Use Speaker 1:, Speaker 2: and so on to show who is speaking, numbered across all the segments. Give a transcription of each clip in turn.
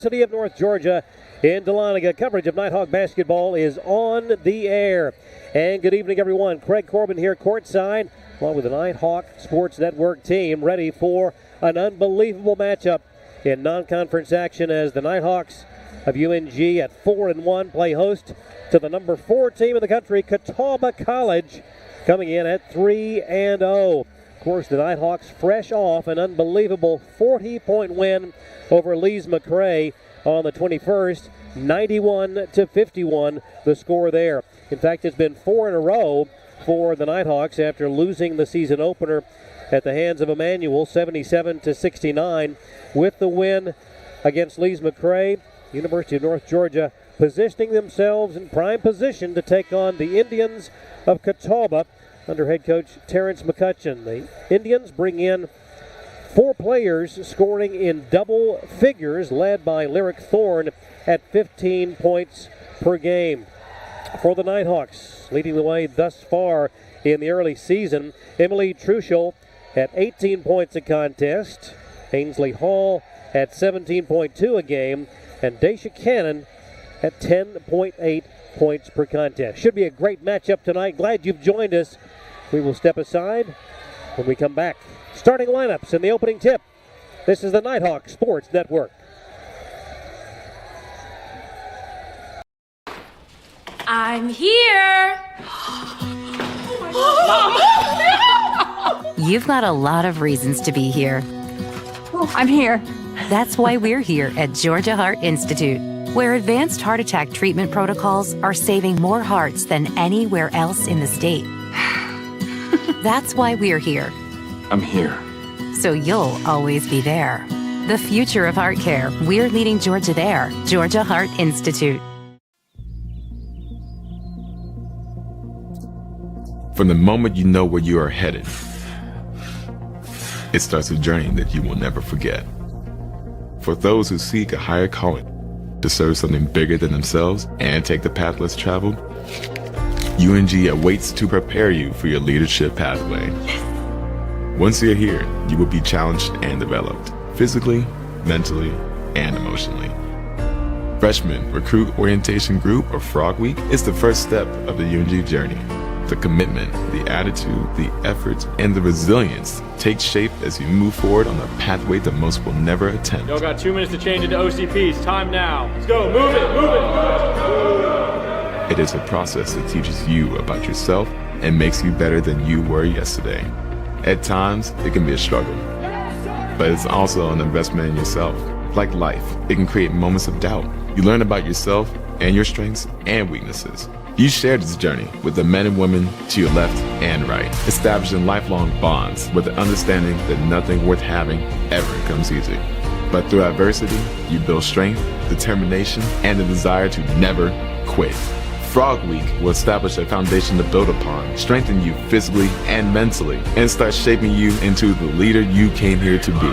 Speaker 1: City of North Georgia in Dahlonega. Coverage of Nighthawk basketball is on the air. And good evening, everyone. Craig Corbin here courtside, along with the Nighthawk Sports Network team, ready for an unbelievable matchup in non-conference action as the Nighthawks of UNG at 4-1 play host to the number 4 team in the country, Catawba College, coming in at 3-0. Of course, the Nighthawks fresh off an unbelievable 40-point win over Lees McRae on the 21st, 91-51, the score there. In fact, it's been 4 in a row for the Nighthawks after losing the season opener at the hands of Emmanuel, 77-69. With the win against Lees McRae, University of North Georgia positioning themselves in prime position to take on the Indians of Catawba under head coach Terrence McCutcheon. The Indians bring in 4 players scoring in double figures, led by Lyric Thorne at 15 points per game. For the Nighthawks, leading the way thus far in the early season, Emily Truschel at 18 points a contest, Ainsley Hall at 17.2 a game, and Daisha Cannon at 10.8 points per contest. Should be a great matchup tonight. Glad you've joined us. We will step aside when we come back. Starting lineups in the opening tip. This is the Nighthawk Sports Network.
Speaker 2: I'm here.
Speaker 3: You've got a lot of reasons to be here.
Speaker 2: I'm here.
Speaker 3: That's why we're here at Georgia Heart Institute, where advanced heart attack treatment protocols are saving more hearts than anywhere else in the state. That's why we're here.
Speaker 4: I'm here.
Speaker 3: So you'll always be there. The future of heart care, we're leading Georgia there. Georgia Heart Institute.
Speaker 4: From the moment you know where you are headed, it starts a journey that you will never forget. For those who seek a higher calling, to serve something bigger than themselves and take the path less traveled, UNG awaits to prepare you for your leadership pathway. Once you're here, you will be challenged and developed, physically, mentally, and emotionally. Freshman Recruit Orientation Group, or Frog Week, is the first step of the UNG journey. The commitment, the attitude, the effort, and the resilience take shape as you move forward on the pathway that most will never attempt.
Speaker 5: Y'all got 2 minutes to change into OCPs. Time now. Let's go. Move it. Move it.
Speaker 4: It is a process that teaches you about yourself and makes you better than you were yesterday. At times, it can be a struggle, but it's also an investment in yourself. Like life, it can create moments of doubt. You learn about yourself and your strengths and weaknesses. You share this journey with the men and women to your left and right, establishing lifelong bonds with the understanding that nothing worth having ever comes easy. But through adversity, you build strength, determination, and the desire to never quit. Frog Week will establish a foundation to build upon, strengthen you physically and mentally, and start shaping you into the leader you came here to be.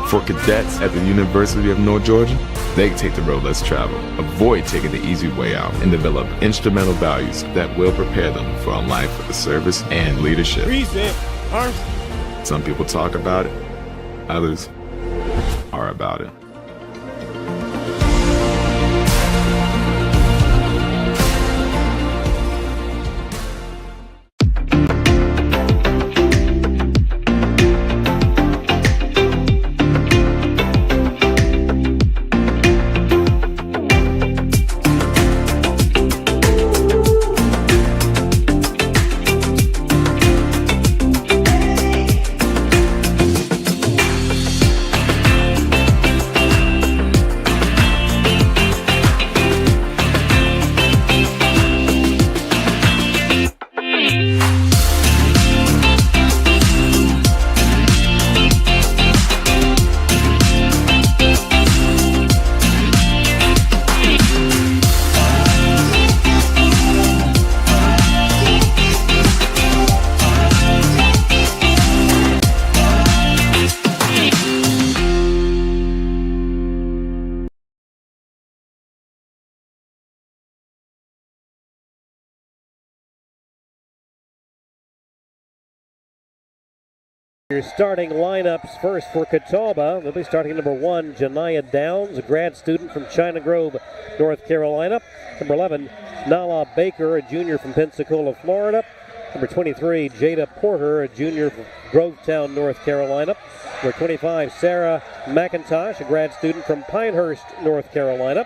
Speaker 4: For cadets at the University of North Georgia, they take the road less traveled, avoid taking the easy way out, and develop instrumental values that will prepare them for a life of service and leadership. Some people talk about it, others are about it.
Speaker 1: your starting lineups first for Catawba. They'll be starting number 1, Janiyah Downs, a grad student from China Grove, North Carolina. Number 11, Nala Baker, a junior from Pensacola, Florida. Number 23, Jada Porter, a junior from Grovetown, North Carolina. Number 25, Sarah McIntosh, a grad student from Pinehurst, North Carolina.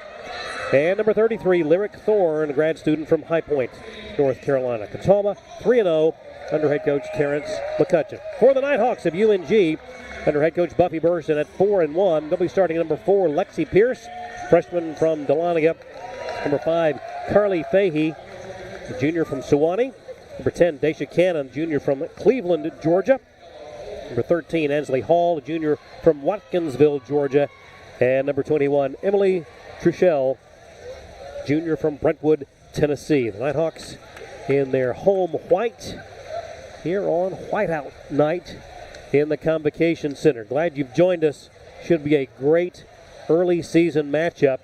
Speaker 1: And number 33, Lyric Thorne, a grad student from High Point, North Carolina. Catawba 3-0 under head coach Terrence McCutcheon. For the Nighthawks of UNG, under head coach Buffy Burson at 4-1. They'll be starting number 4, Lexi Pierce, freshman from Dahlonega. Number 5, Carly Fahey, a junior from Sewanee. Number 10, Daisha Cannon, junior from Cleveland, Georgia. Number 13, Ansley Hall, a junior from Watkinsville, Georgia. And number 21, Emily Truchell, junior from Brentwood, Tennessee. The Nighthawks in their home white here on Whiteout night in the Convocation Center. Glad you've joined us. Should be a great early season matchup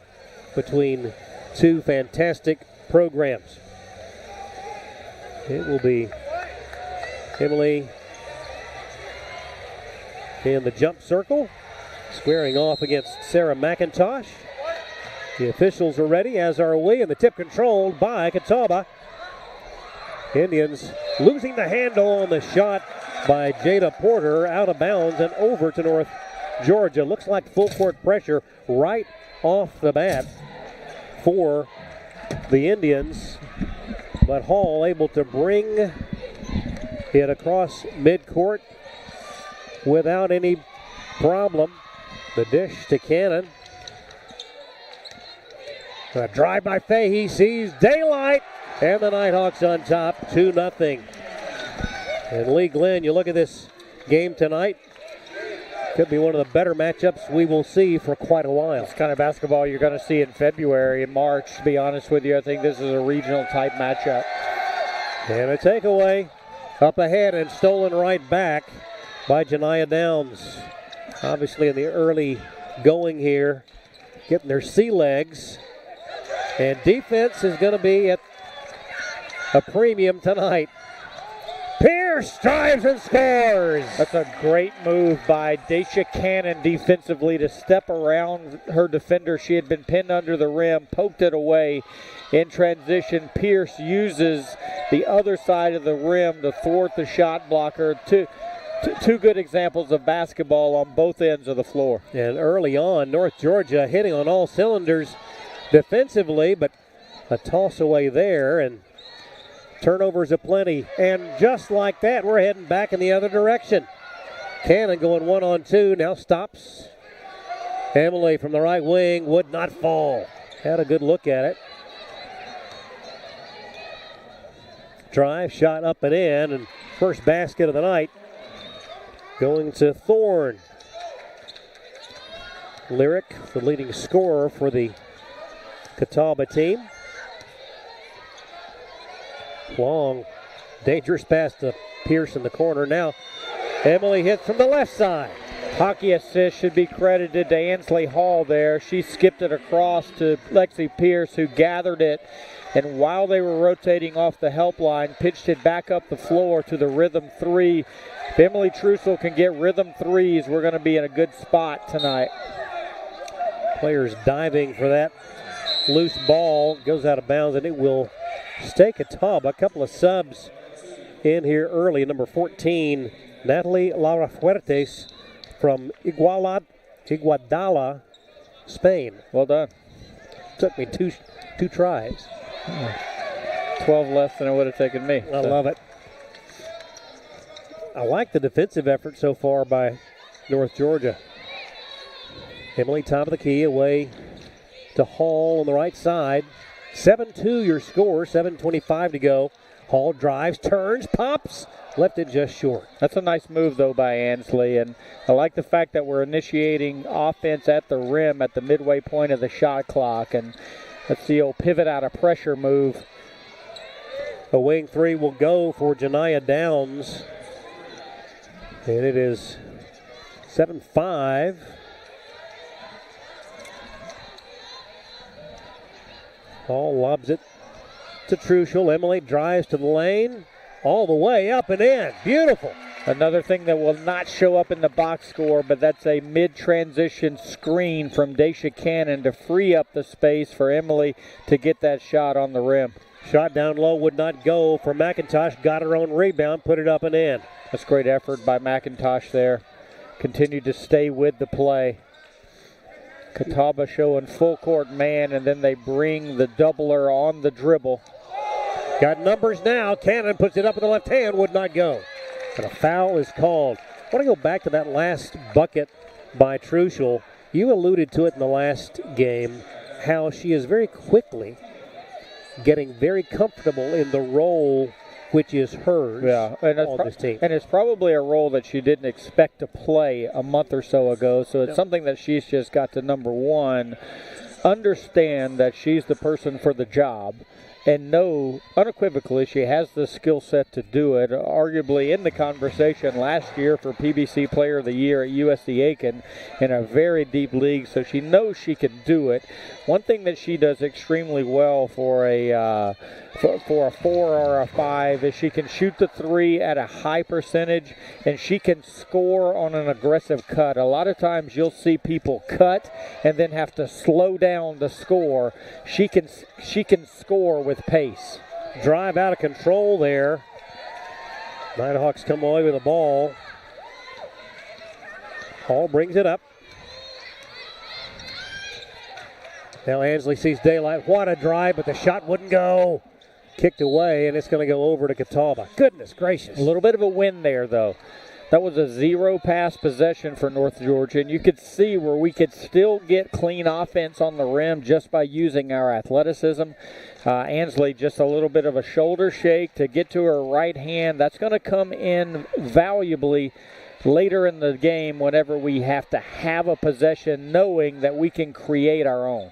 Speaker 1: between two fantastic programs. It will be Emily in the jump circle, squaring off against Sarah McIntosh. The officials are ready, as are we, and the tip controlled by Catawba. Indians losing the handle on the shot by Jada Porter, out of bounds and over to North Georgia. Looks like full court pressure right off the bat for the Indians, but Hall able to bring it across midcourt without any problem. The dish to Cannon. A drive by Fahey, sees daylight, and the Nighthawks on top, 2-0. And Lee Glenn, you look at this game tonight, could be one of the better matchups we will see for quite a while.
Speaker 6: It's kind of basketball you're going to see in February and March, to be honest with you. I think this is a regional type matchup.
Speaker 1: And a takeaway up ahead and stolen right back by Janiyah Downs. Obviously in the early going here, getting their sea legs. And defense is going to be at a premium tonight. Pierce drives and scores.
Speaker 6: That's a great move by Daisha Cannon defensively to step around her defender. She had been pinned under the rim, poked it away. In transition, Pierce uses the other side of the rim to thwart the shot blocker. Two good examples of basketball on both ends of the floor.
Speaker 1: And early on, North Georgia hitting on all cylinders defensively, but a toss away there, and turnovers aplenty. And just like that, we're heading back in the other direction. Cannon going 1-on-2, now stops. Emily from the right wing would not fall. Had a good look at it. Drive, shot up and in, and first basket of the night going to Thorne. Lyric, the leading scorer for the Catawba team. Long, dangerous pass to Pierce in the corner. Now, Emily hits from the left side.
Speaker 6: Hockey assist should be credited to Ansley Hall there. She skipped it across to Lexi Pierce, who gathered it, and while they were rotating off the help line, pitched it back up the floor to the rhythm three. If Emily Trussell can get rhythm threes, we're going to be in a good spot tonight.
Speaker 1: Players diving for that loose ball, goes out of bounds, and it will stay Catawba. A couple of subs in here early. Number 14, Natalie Laura Fuertes from Iguadala, Spain.
Speaker 6: Well done.
Speaker 1: Took me two tries.
Speaker 6: 12 less than it would have taken me.
Speaker 1: I love it. I like the defensive effort so far by North Georgia. Emily, top of the key, away to Hall on the right side. 7-2 your score, 7:25 to go. Hall drives, turns, pops, left it just short.
Speaker 6: That's a nice move, though, by Ansley, and I like the fact that we're initiating offense at the rim at the midway point of the shot clock, and that's the old pivot out of pressure move.
Speaker 1: A wing three will go for Janiyah Downs, and it is 7-5. Hall lobs it to Truschel. Emily drives to the lane, all the way up and in. Beautiful.
Speaker 6: Another thing that will not show up in the box score, but that's a mid-transition screen from Daisha Cannon to free up the space for Emily to get that shot on the rim.
Speaker 1: Shot down low would not go for McIntosh. Got her own rebound, put it up and in.
Speaker 6: That's great effort by McIntosh there. Continued to stay with the play. Catawba showing full court man, and then they bring the doubler on the dribble.
Speaker 1: Got numbers now. Cannon puts it up with the left hand, would not go. And a foul is called. I want to go back to that last bucket by Truschel. You alluded to it in the last game, how she is very quickly getting very comfortable in the role which is hers on this team.
Speaker 6: And it's probably a role that she didn't expect to play a month or so ago, so it's something that she's just got to, number one, understand that she's the person for the job, and know unequivocally she has the skill set to do it. Arguably in the conversation last year for PBC Player of the Year at USC Aiken in a very deep league, so she knows she can do it. One thing that she does extremely well for a 4 or a 5 is she can shoot the 3 at a high percentage, and she can score on an aggressive cut. A lot of times you'll see people cut and then have to slow down the score. She can score with pace.
Speaker 1: Drive out of control there. Nighthawks come away with the ball. Hall brings it up. Now Ansley sees daylight. What a drive, but the shot wouldn't go. Kicked away, and it's going to go over to Catawba. Goodness gracious.
Speaker 6: A little bit of a win there, though. That was a 0-pass possession for North Georgia, and you could see where we could still get clean offense on the rim just by using our athleticism. Ansley, just a little bit of a shoulder shake to get to her right hand. That's going to come in valuably later in the game whenever we have to have a possession, knowing that we can create our own.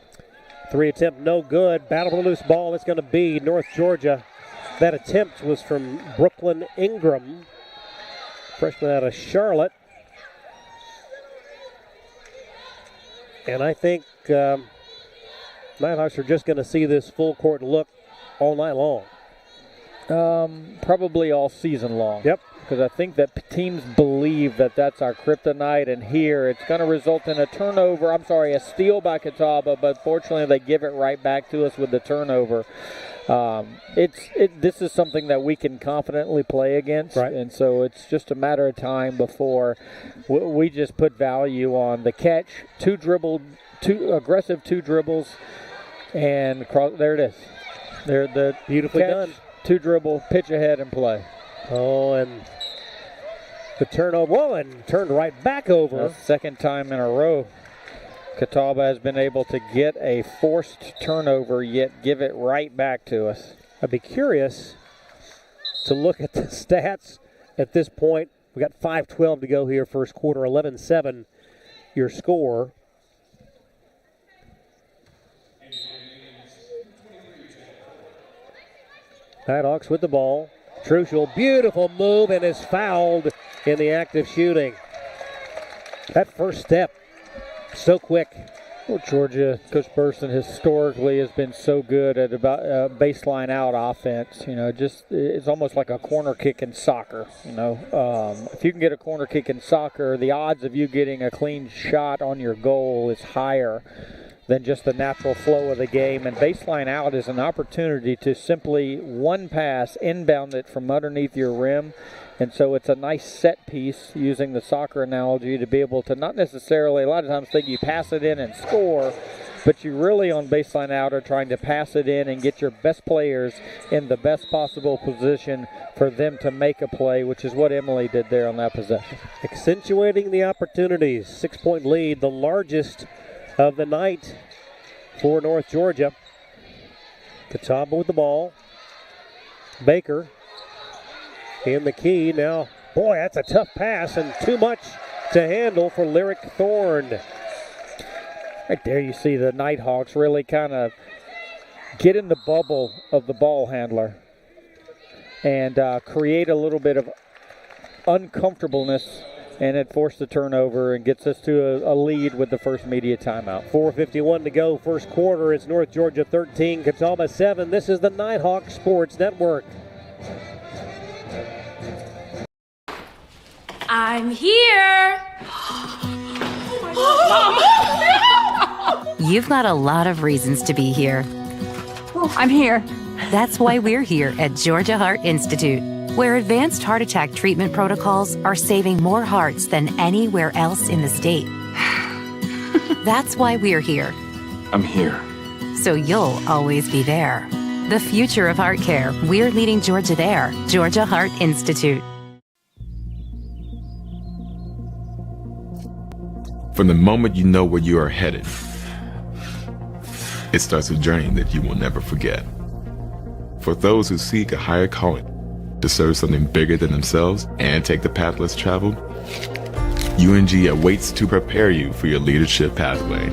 Speaker 1: 3 attempt, no good. Battle for the loose ball. It's going to be North Georgia. That attempt was from Brooklyn Ingram, freshman out of Charlotte. And I think Nighthawks are just going to see this full court look all night long.
Speaker 6: Probably all season long.
Speaker 1: Yep.
Speaker 6: Because I think that teams believe that that's our kryptonite, and here it's going to result in a steal by Catawba, but fortunately they give it right back to us with the turnover. This is something that we can confidently play against,
Speaker 1: right.
Speaker 6: And so it's just a matter of time before we just put value on the catch, two aggressive dribbles, and there it is. There, the
Speaker 1: beautifully
Speaker 6: catch,
Speaker 1: done.
Speaker 6: 2 dribble, pitch ahead and play.
Speaker 1: Oh, and the turnover, and turned right back over.
Speaker 6: Second time in a row, Catawba has been able to get a forced turnover, yet give it right back to us.
Speaker 1: I'd be curious to look at the stats at this point. We got 5:12 to go here, first quarter, 11-7 your score. Nighthawks with the ball. Truschel, beautiful move, and is fouled in the act of shooting. That first step, so quick.
Speaker 6: Well, Georgia, Coach Burson historically has been so good at about baseline out offense. You know, it's almost like a corner kick in soccer. You know, if you can get a corner kick in soccer, the odds of you getting a clean shot on your goal is higher than just the natural flow of the game. And baseline out is an opportunity to simply one pass, inbound it from underneath your rim. And so it's a nice set piece, using the soccer analogy, to be able to not necessarily, a lot of times think you pass it in and score, but you really on baseline out are trying to pass it in and get your best players in the best possible position for them to make a play, which is what Emily did there on that possession.
Speaker 1: Accentuating the opportunities. 6-point lead, the largest of the night for North Georgia. Catawba with the ball. Baker in the key. Now, boy, that's a tough pass and too much to handle for Lyric Thorne.
Speaker 6: Right there you see the Nighthawks really kind of get in the bubble of the ball handler and create a little bit of uncomfortableness, and it forced the turnover and gets us to a lead with the first media timeout.
Speaker 1: 4:51 to go, first quarter. It's North Georgia 13, Catawba 7. This is the Nighthawk Sports Network.
Speaker 2: I'm here.
Speaker 3: You've got a lot of reasons to be here.
Speaker 2: I'm here.
Speaker 3: That's why we're here at Georgia Heart Institute, where advanced heart attack treatment protocols are saving more hearts than anywhere else in the state. That's why we're here.
Speaker 7: I'm here.
Speaker 3: So you'll always be there. The future of heart care, we're leading Georgia there. Georgia Heart Institute.
Speaker 4: From the moment you know where you are headed, it starts a journey that you will never forget. For those who seek a higher calling, to serve something bigger than themselves and take the path less traveled, UNG awaits to prepare you for your leadership pathway.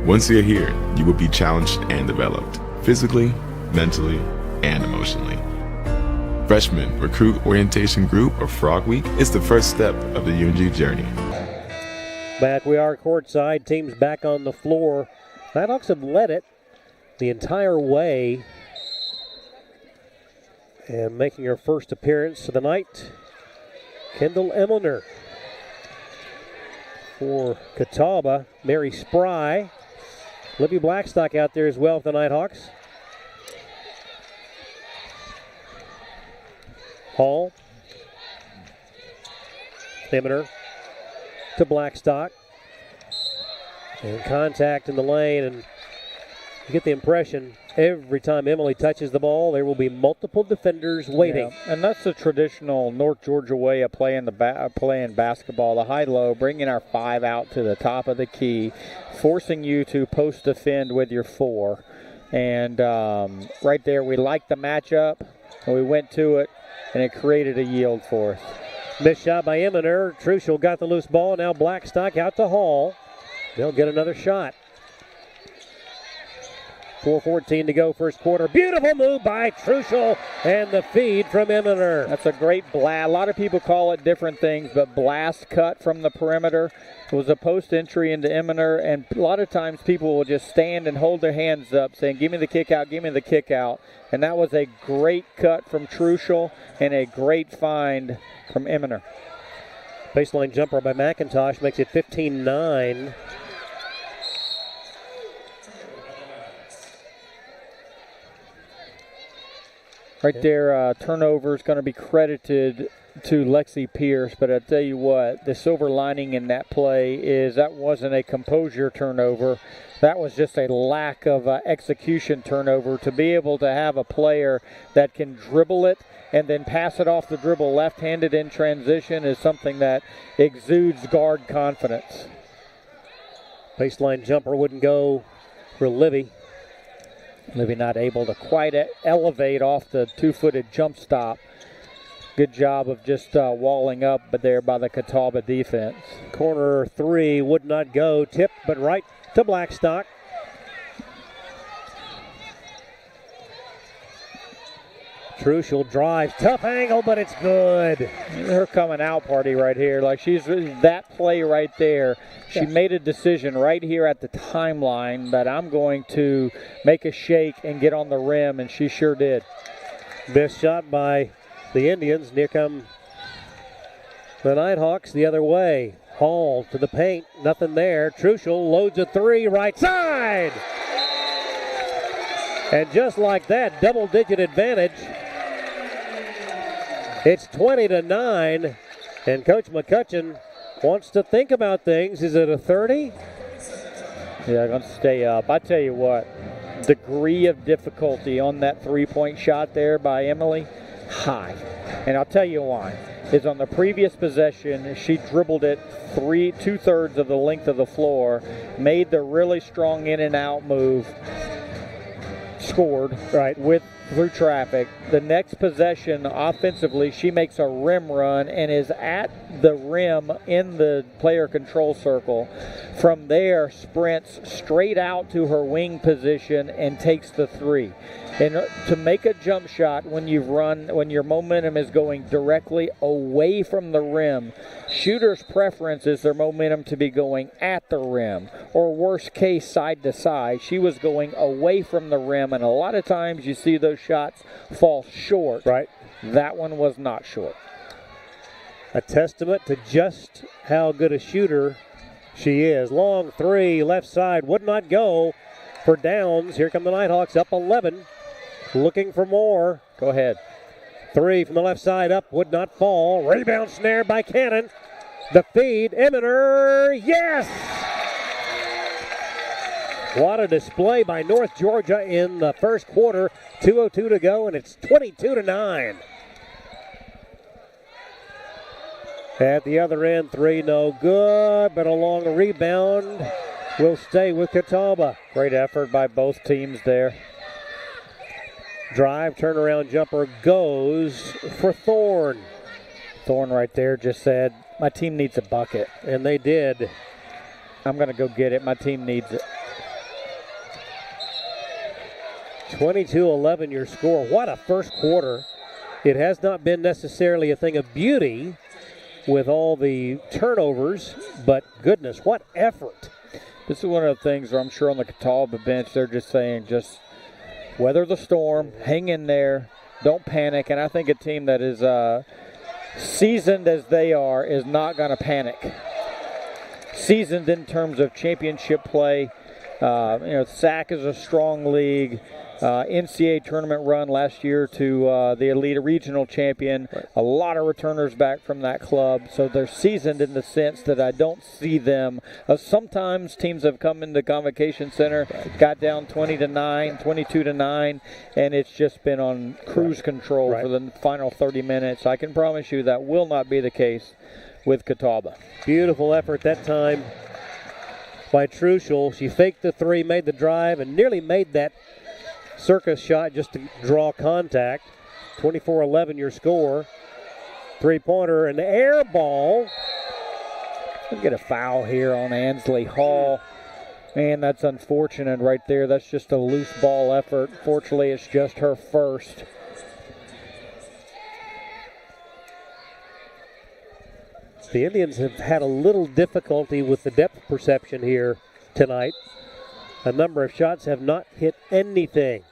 Speaker 4: Once you're here, you will be challenged and developed, physically, mentally, and emotionally. Freshman Recruit Orientation Group, or Frog Week, is the first step of the UNG journey.
Speaker 1: Back we are courtside. Teams back on the floor. Nighthawks have led it the entire way. And making her first appearance of the night, Kendall Emmelner. For Catawba, Mary Spry. Libby Blackstock out there as well for the Nighthawks. Hall. Emmelner to Blackstock. And contact in the lane, and you get the impression every time Emily touches the ball, there will be multiple defenders waiting.
Speaker 6: Yeah, and that's the traditional North Georgia way of playing playing basketball. The high-low, bringing our 5 out to the top of the key, forcing you to post defend with your 4. And right there, we liked the matchup, and we went to it, and it created a yield for us.
Speaker 1: Missed shot by Eminer. Truschel got the loose ball. Now Blackstock out to Hall. They'll get another shot. 4:14 to go first quarter. Beautiful move by Truschel and the feed from Eminer.
Speaker 6: That's a great blast. A lot of people call it different things, but blast cut from the perimeter. It was a post entry into Eminer, and a lot of times people will just stand and hold their hands up saying, give me the kick out, give me the kick out. And that was a great cut from Truschel and a great find from Eminer.
Speaker 1: Baseline jumper by McIntosh makes it 15-9.
Speaker 6: Right there, turnover is going to be credited to Lexi Pierce, but I tell you what, the silver lining in that play is that wasn't a composure turnover. That was just a lack of execution turnover. To be able to have a player that can dribble it and then pass it off the dribble left-handed in transition is something that exudes guard confidence.
Speaker 1: Baseline jumper wouldn't go for Livy.
Speaker 6: Livy not able to quite elevate off the two-footed jump stop. Good job of just walling up, but there by the Catawba defense.
Speaker 1: Corner 3 would not go. Tipped, but right to Blackstock. Truschel drives. Tough angle, but it's good.
Speaker 6: Her coming out party right here. Like she's that play right there. She made a decision right here at the timeline that I'm going to make a shake and get on the rim, and she sure did.
Speaker 1: Best shot by the Indians. Here come the Nighthawks the other way. Hall to the paint. Nothing there. Truschel loads a 3 right side. And just like that, double-digit advantage. It's 20-9, and Coach McCutcheon wants to think about things. Is it a 30?
Speaker 6: Yeah, going to stay up. I tell you what, degree of difficulty on that three-point shot there by Emily, high. And I'll tell you why. Is on the previous possession, she dribbled it 2/3 of the length of the floor, made the really strong in and out move, scored right through traffic. The next possession offensively, she makes a rim run and is at the rim in the player control circle. From there, sprints straight out to her wing position and takes the 3. And to make a jump shot when your momentum is going directly away from the rim, shooter's preference is their momentum to be going at the rim, or worst case, side to side. She was going away from the rim, and a lot of times you see those shots fall short.
Speaker 1: Right.
Speaker 6: That one was not short.
Speaker 1: A testament to just how good a shooter she is. Long three, left side, would not go for Downs. Here come the Nighthawks, up 11. Looking for more.
Speaker 6: Go ahead.
Speaker 1: Three from the left side, up, would not fall. Rebound snared by Cannon. The feed, Eminer, yes! What a display by North Georgia in the first quarter. 2:02 to go, and it's 22-9. At the other end, three no good, but a long rebound will stay with Catawba.
Speaker 6: Great effort by both teams there.
Speaker 1: Drive, turnaround jumper goes for Thorne.
Speaker 6: Thorne right there just said, my team needs a bucket.
Speaker 1: And they did.
Speaker 6: I'm going to go get it. My team needs it.
Speaker 1: 22-11 your score. What a first quarter. It has not been necessarily a thing of beauty with all the turnovers, but goodness, what effort.
Speaker 6: This is one of the things where I'm sure on the Catawba bench they're just saying, just weather the storm, hang in there, don't panic. And I think a team that is seasoned as they are is not going to panic. Seasoned in terms of championship play. SAC is a strong league. NCAA tournament run last year to the Elite Regional champion. Right. A lot of returners back from that club. So they're seasoned in the sense that I don't see them. Sometimes teams have come into Convocation Center, got down 20-9, 22-9, and it's just been on cruise control for the final 30 minutes. I can promise you that will not be the case with Catawba.
Speaker 1: Beautiful effort that time by Truschel. She faked the three, made the drive, and nearly made that circus shot just to draw contact. 24-11 your score. Three-pointer, an air ball.
Speaker 6: We'll get a foul here on Ansley Hall. Man, that's unfortunate right there. That's just a loose ball effort. Fortunately, it's just her first.
Speaker 1: The Indians have had a little difficulty with the depth perception here tonight. A number of shots have not hit anything.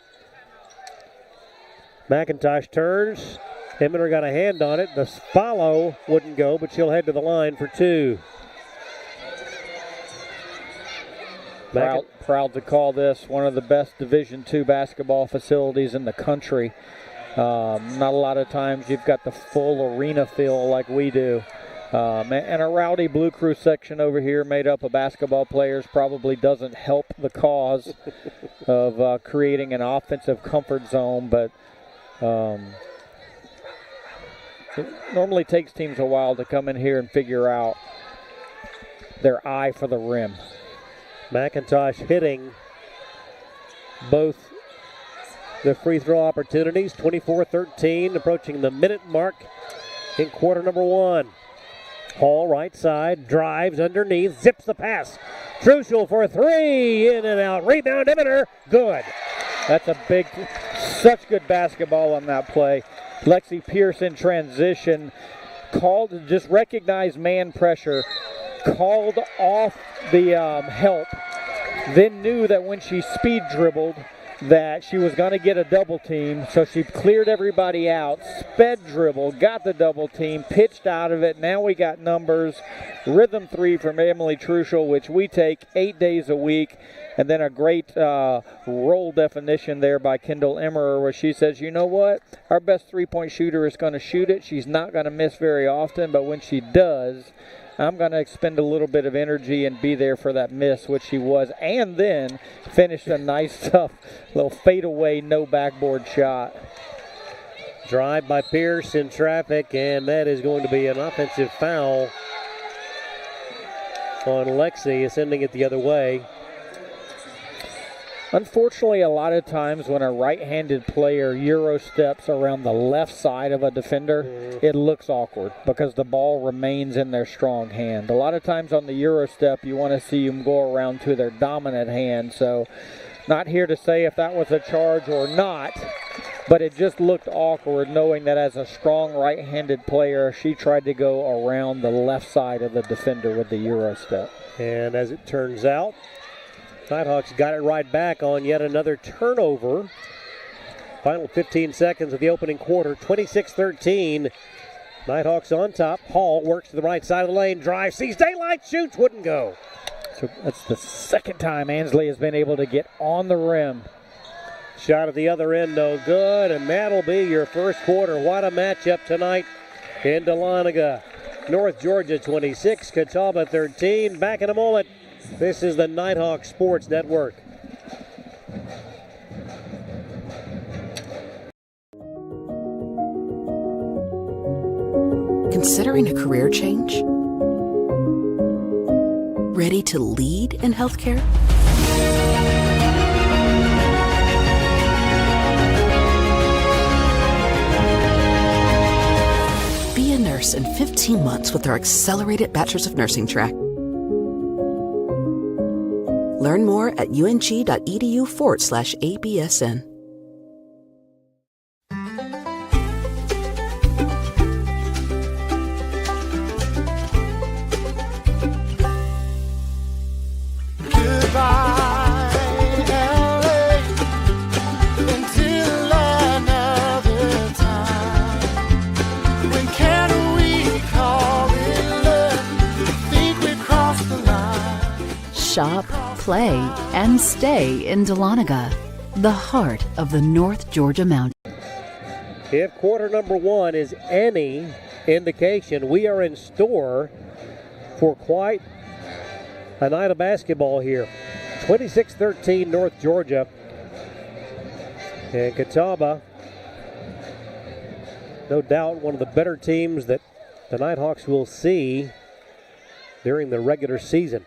Speaker 1: McIntosh turns. Eminer got a hand on it. The follow wouldn't go, but she'll head to the line for two.
Speaker 6: Proud to call this one of the best Division II basketball facilities in the country. Not a lot of times you've got the full arena feel like we do. And a rowdy Blue Crew section over here made up of basketball players probably doesn't help the cause of creating an offensive comfort zone, but it normally takes teams a while to come in here and figure out their eye for the rim.
Speaker 1: McIntosh hitting both the free throw opportunities. 24-13, approaching the minute mark in quarter number one. Hall right side, drives underneath, zips the pass. Truschel for three, in and out. Rebound, Eminer, good.
Speaker 6: That's a big, such good basketball on that play. Lexi Pierce in transition, called, just recognized man pressure, called off the help, then knew that when she speed dribbled that she was going to get a double team, so she cleared everybody out, sped dribble, got the double team, pitched out of it. Now we got numbers. Rhythm three from Emily Truschel, which we take 8 days a week. And then a great role definition there by Kendall Emmerer, where she says, you know what? Our best three-point shooter is going to shoot it. She's not going to miss very often, but when she does, I'm going to expend a little bit of energy and be there for that miss, which she was, and then finished a nice, tough little fadeaway, no backboard shot.
Speaker 1: Drive by Pierce in traffic, and that is going to be an offensive foul on Lexi, sending it the other way.
Speaker 6: Unfortunately, a lot of times when a right-handed player Euro steps around the left side of a defender, it looks awkward because the ball remains in their strong hand. A lot of times on the Euro step, you want to see them go around to their dominant hand. So not here to say if that was a charge or not, but it just looked awkward knowing that as a strong right-handed player, she tried to go around the left side of the defender with the Euro step.
Speaker 1: And as it turns out, Nighthawks got it right back on yet another turnover. Final 15 seconds of the opening quarter, 26-13. Nighthawks on top. Hall works to the right side of the lane. Drive, sees daylight, shoots, wouldn't go.
Speaker 6: So that's the second time Ansley has been able to get on the rim.
Speaker 1: Shot at the other end, no good, and that'll be your first quarter. What a matchup tonight in Dahlonega. North Georgia 26, Catawba 13. Back in a moment. This is the Nighthawk Sports Network.
Speaker 7: Considering a career change? Ready to lead in healthcare? Be a nurse in 15 months with our accelerated Bachelor's of Nursing track. Learn more at ung.edu/ABSN.
Speaker 8: Shop, play, and stay in Dahlonega, the heart of the North Georgia Mountains.
Speaker 1: If quarter number one is any indication, we are in store for quite a night of basketball here. 26-13 North Georgia. And Catawba, no doubt one of the better teams that the Nighthawks will see during the regular season.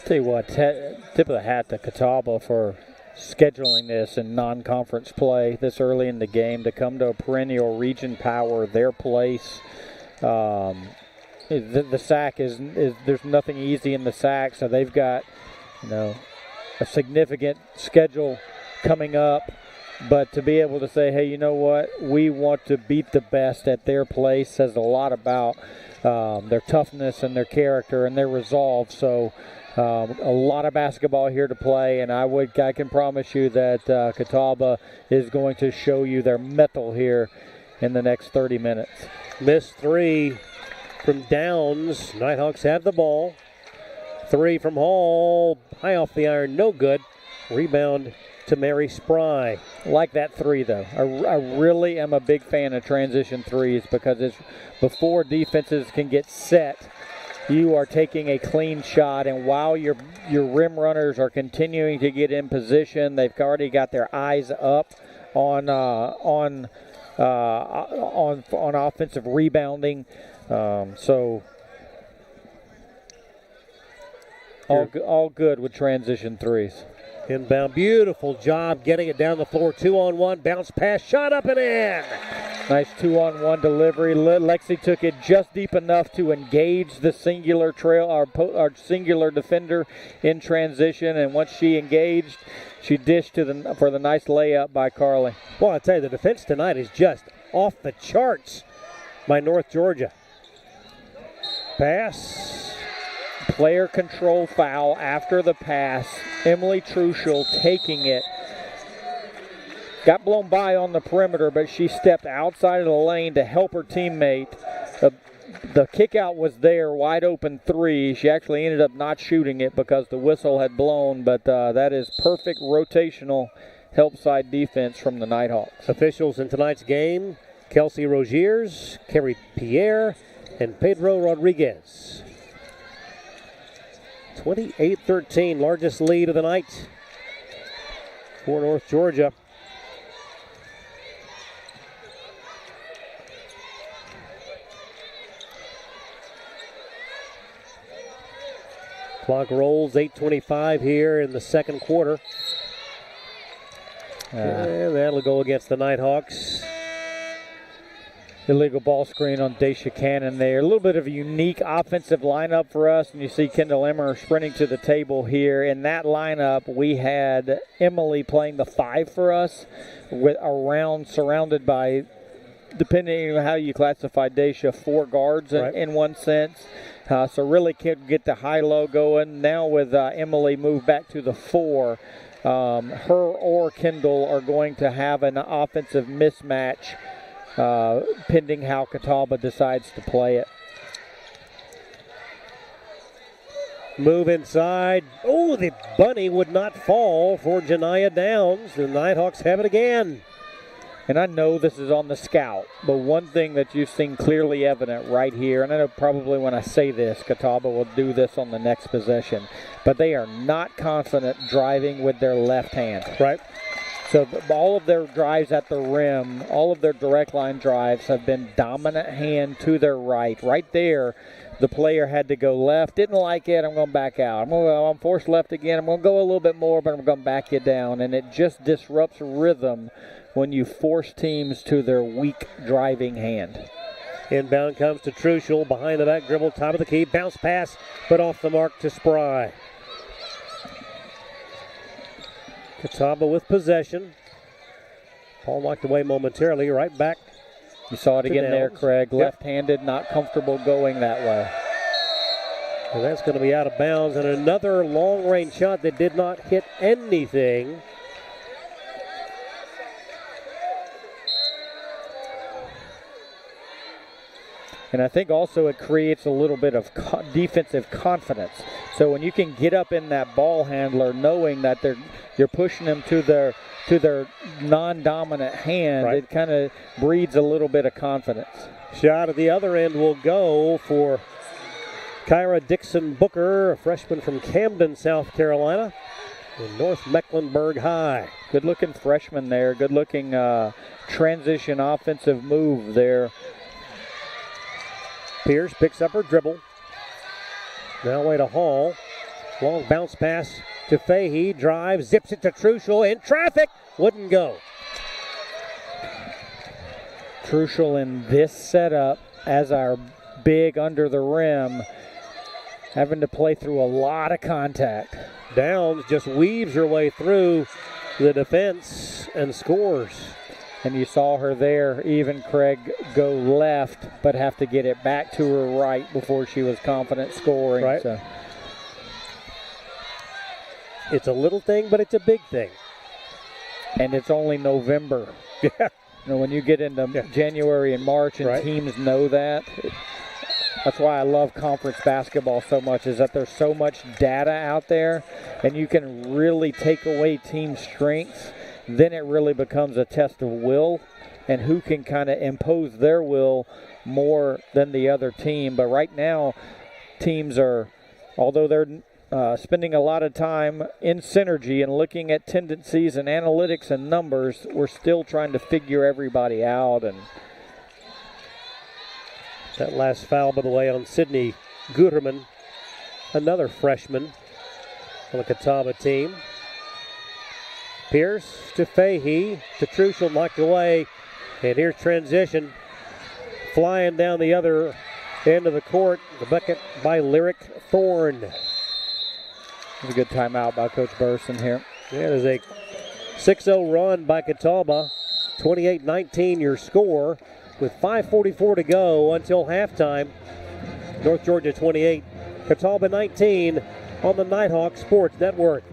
Speaker 6: Tell you what, tip of the hat to Catawba for scheduling this in non-conference play this early in the game to come to a perennial region power, their place. The SAC is there's nothing easy in the SAC, so they've got a significant schedule coming up. But to be able to say, hey, you know what, we want to beat the best at their place says a lot about their toughness and their character and their resolve. So. A lot of basketball here to play, and I can promise you that Catawba is going to show you their mettle here in the next 30 minutes.
Speaker 1: Missed three from Downs. Nighthawks have the ball. Three from Hall, high off the iron, no good. Rebound to Mary Spry.
Speaker 6: Like that three, though. I really am a big fan of transition threes because it's before defenses can get set. You are taking a clean shot, and while your rim runners are continuing to get in position, they've already got their eyes up on offensive rebounding. So all good with transition threes.
Speaker 1: Inbound, beautiful job getting it down the floor. 2-on-1, bounce pass, shot up and in.
Speaker 6: Nice 2-on-1 delivery. Lexi took it just deep enough to engage the singular our singular defender in transition, and once she engaged, she dished for the nice layup by Carly.
Speaker 1: Well, I tell you, the defense tonight is just off the charts by North Georgia. Pass.
Speaker 6: Player control foul after the pass. Emily Truschel taking it. Got blown by on the perimeter, but she stepped outside of the lane to help her teammate. The kick out was there, wide open three. She actually ended up not shooting it because the whistle had blown, but that is perfect rotational help side defense from the Nighthawks.
Speaker 1: Officials in tonight's game, Kelsey Rogiers, Carrie Pierre, and Pedro Rodriguez. 28-13, largest lead of the night for North Georgia. Clock rolls, 8:25 here in the second quarter. And that'll go against the Nighthawks.
Speaker 6: Illegal ball screen on Daisha Cannon there. A little bit of a unique offensive lineup for us. And you see Kendall Emmer sprinting to the table here. In that lineup, we had Emily playing the 5 for us, surrounded by, depending on how you classify Daisha, 4 guards in one sense. So really could get the high-low going. Now with Emily moved back to the 4, her or Kendall are going to have an offensive mismatch pending how Catawba decides to play it.
Speaker 1: Move inside. Oh, the bunny would not fall for Janiyah Downs. The Nighthawks have it again.
Speaker 6: And I know this is on the scout, but one thing that you've seen clearly evident right here, and I know probably when I say this, Catawba will do this on the next possession, but they are not confident driving with their left hand.
Speaker 1: Right.
Speaker 6: So all of their drives at the rim, all of their direct line drives have been dominant hand to their right. Right there, the player had to go left. Didn't like it. I'm going back out. I'm forced left again. I'm going to go a little bit more, but I'm going to back you down. And it just disrupts rhythm when you force teams to their weak driving hand.
Speaker 1: Inbound comes to Truschel. Behind the back dribble, top of the key. Bounce pass, but off the mark to Spry. Catawba with possession. Ball knocked away momentarily. Right back.
Speaker 6: You saw it again there, Craig.
Speaker 1: Yep.
Speaker 6: Left-handed, not comfortable going that way.
Speaker 1: And that's going to be out of bounds. And another long-range shot that did not hit anything.
Speaker 6: And I think also it creates a little bit of defensive confidence. So when you can get up in that ball handler knowing that you're pushing them to their non-dominant hand,
Speaker 1: right,
Speaker 6: it kind of breeds a little bit of confidence.
Speaker 1: Shot at the other end will go for Kyra Dixon Booker, a freshman from Camden, South Carolina, in North Mecklenburg High.
Speaker 6: Good-looking freshman there. Good-looking transition offensive move there.
Speaker 1: Pierce picks up her dribble. Now away to Hall. Long bounce pass to Fahey. Drives, zips it to Truschel. In traffic. Wouldn't go.
Speaker 6: Truschel in this setup as our big under the rim, having to play through a lot of contact.
Speaker 1: Downs just weaves her way through the defense and scores.
Speaker 6: And you saw her there, even Craig, go left, but have to get it back to her right before she was confident scoring.
Speaker 1: Right.
Speaker 6: So.
Speaker 1: It's a little thing, but it's a big thing.
Speaker 6: And it's only November.
Speaker 1: Yeah.
Speaker 6: You know, when you get into January and March and
Speaker 1: right,
Speaker 6: teams know that, that's why I love conference basketball so much, is that there's so much data out there, and you can really take away team strengths. Then it really becomes a test of will and who can kind of impose their will more than the other team. But right now, teams are, although they're spending a lot of time in synergy and looking at tendencies and analytics and numbers, we're still trying to figure everybody out. And
Speaker 1: that last foul, by the way, on Sydney Guterman, another freshman on the Catawba team. Pierce to Fahey, to Truschel, knocked away. And here's transition. Flying down the other end of the court. The bucket by Lyric Thorne.
Speaker 6: It's a good timeout by Coach Burson here.
Speaker 1: Yeah, there's a 6-0 run by Catawba. 28-19 your score with 5:44 to go until halftime. North Georgia 28, Catawba 19 on the Nighthawk Sports Network.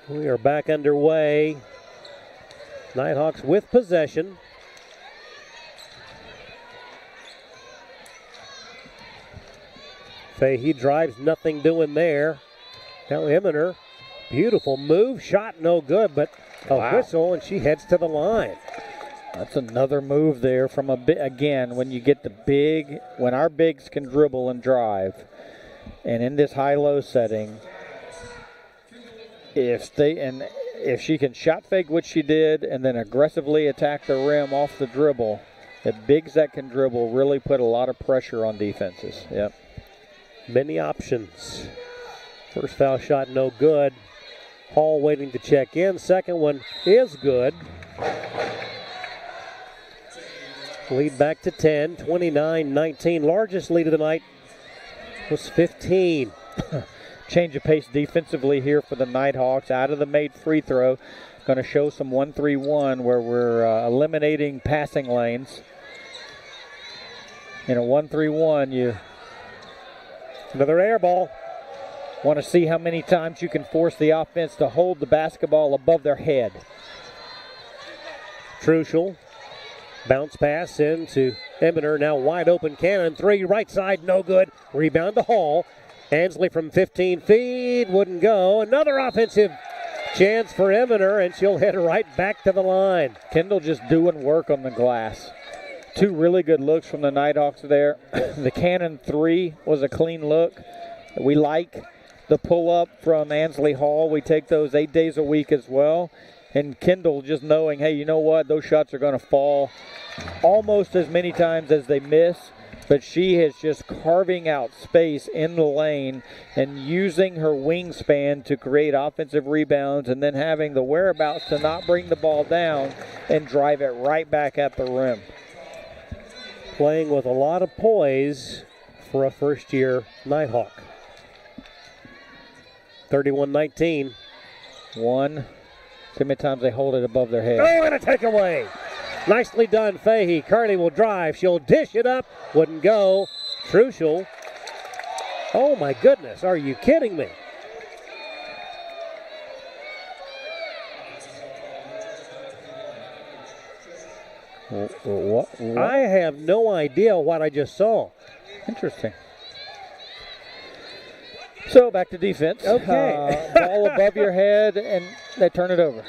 Speaker 1: We are back underway. Nighthawks with possession. Fahey drives, nothing doing there. Now Eminer, beautiful move, shot no good, but a whistle, and she heads to the line.
Speaker 6: That's another move there from again, when you get the big, when our bigs can dribble and drive, and in this high-low setting, if she can shot fake, which she did, and then aggressively attack the rim off the dribble, the bigs that can dribble really put a lot of pressure on defenses. Yep.
Speaker 1: Many options. First foul shot no good. Hall waiting to check in. Second one is good. Lead back to 10, 29-19. Largest lead of the night was 15.
Speaker 6: Change of pace defensively here for the Nighthawks. Out of the made free throw. Going to show some 1-3-1 where we're eliminating passing lanes. In a 1-3-1,
Speaker 1: another air ball.
Speaker 6: Want to see how many times you can force the offense to hold the basketball above their head.
Speaker 1: Truschel. Bounce pass into Eminer. Now wide open Cannon. Three, right side, no good. Rebound to Hall. Ansley from 15 feet. Wouldn't go. Another offensive chance for Eminer, and she'll head right back to the line.
Speaker 6: Kendall just doing work on the glass. Two really good looks from the Nighthawks there. The Cannon three was a clean look. We like the pull-up from Ansley Hall. We take those 8 days a week as well. And Kendall just knowing, hey, you know what? Those shots are going to fall almost as many times as they miss. But she is just carving out space in the lane and using her wingspan to create offensive rebounds and then having the whereabouts to not bring the ball down and drive it right back at the rim.
Speaker 1: Playing with a lot of poise for a first-year Nighthawk. 31-19.
Speaker 6: Too many times they hold it above their head.
Speaker 1: Oh, and a takeaway. Nicely done, Fahey. Carney will drive. She'll dish it up. Wouldn't go. Truschel. Oh, my goodness. Are you kidding me?
Speaker 6: What?
Speaker 1: I have no idea what I just saw.
Speaker 6: Interesting. So back to defense.
Speaker 1: Okay.
Speaker 6: Ball above your head, and they turn it over.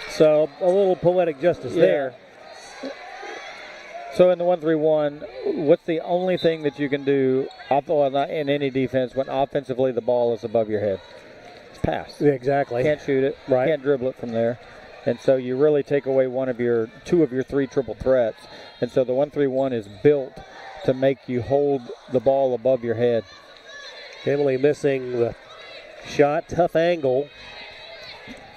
Speaker 1: So a little poetic justice there.
Speaker 6: So in the 1-3-1, what's the only thing that you can do in any defense when offensively the ball is above your head? It's pass.
Speaker 1: Exactly.
Speaker 6: Can't shoot it.
Speaker 1: Right.
Speaker 6: Can't dribble it from there. And so you really take away two of your three triple threats. And so the 1-3-1 is built to make you hold the ball above your head.
Speaker 1: Emily missing the shot. Tough angle.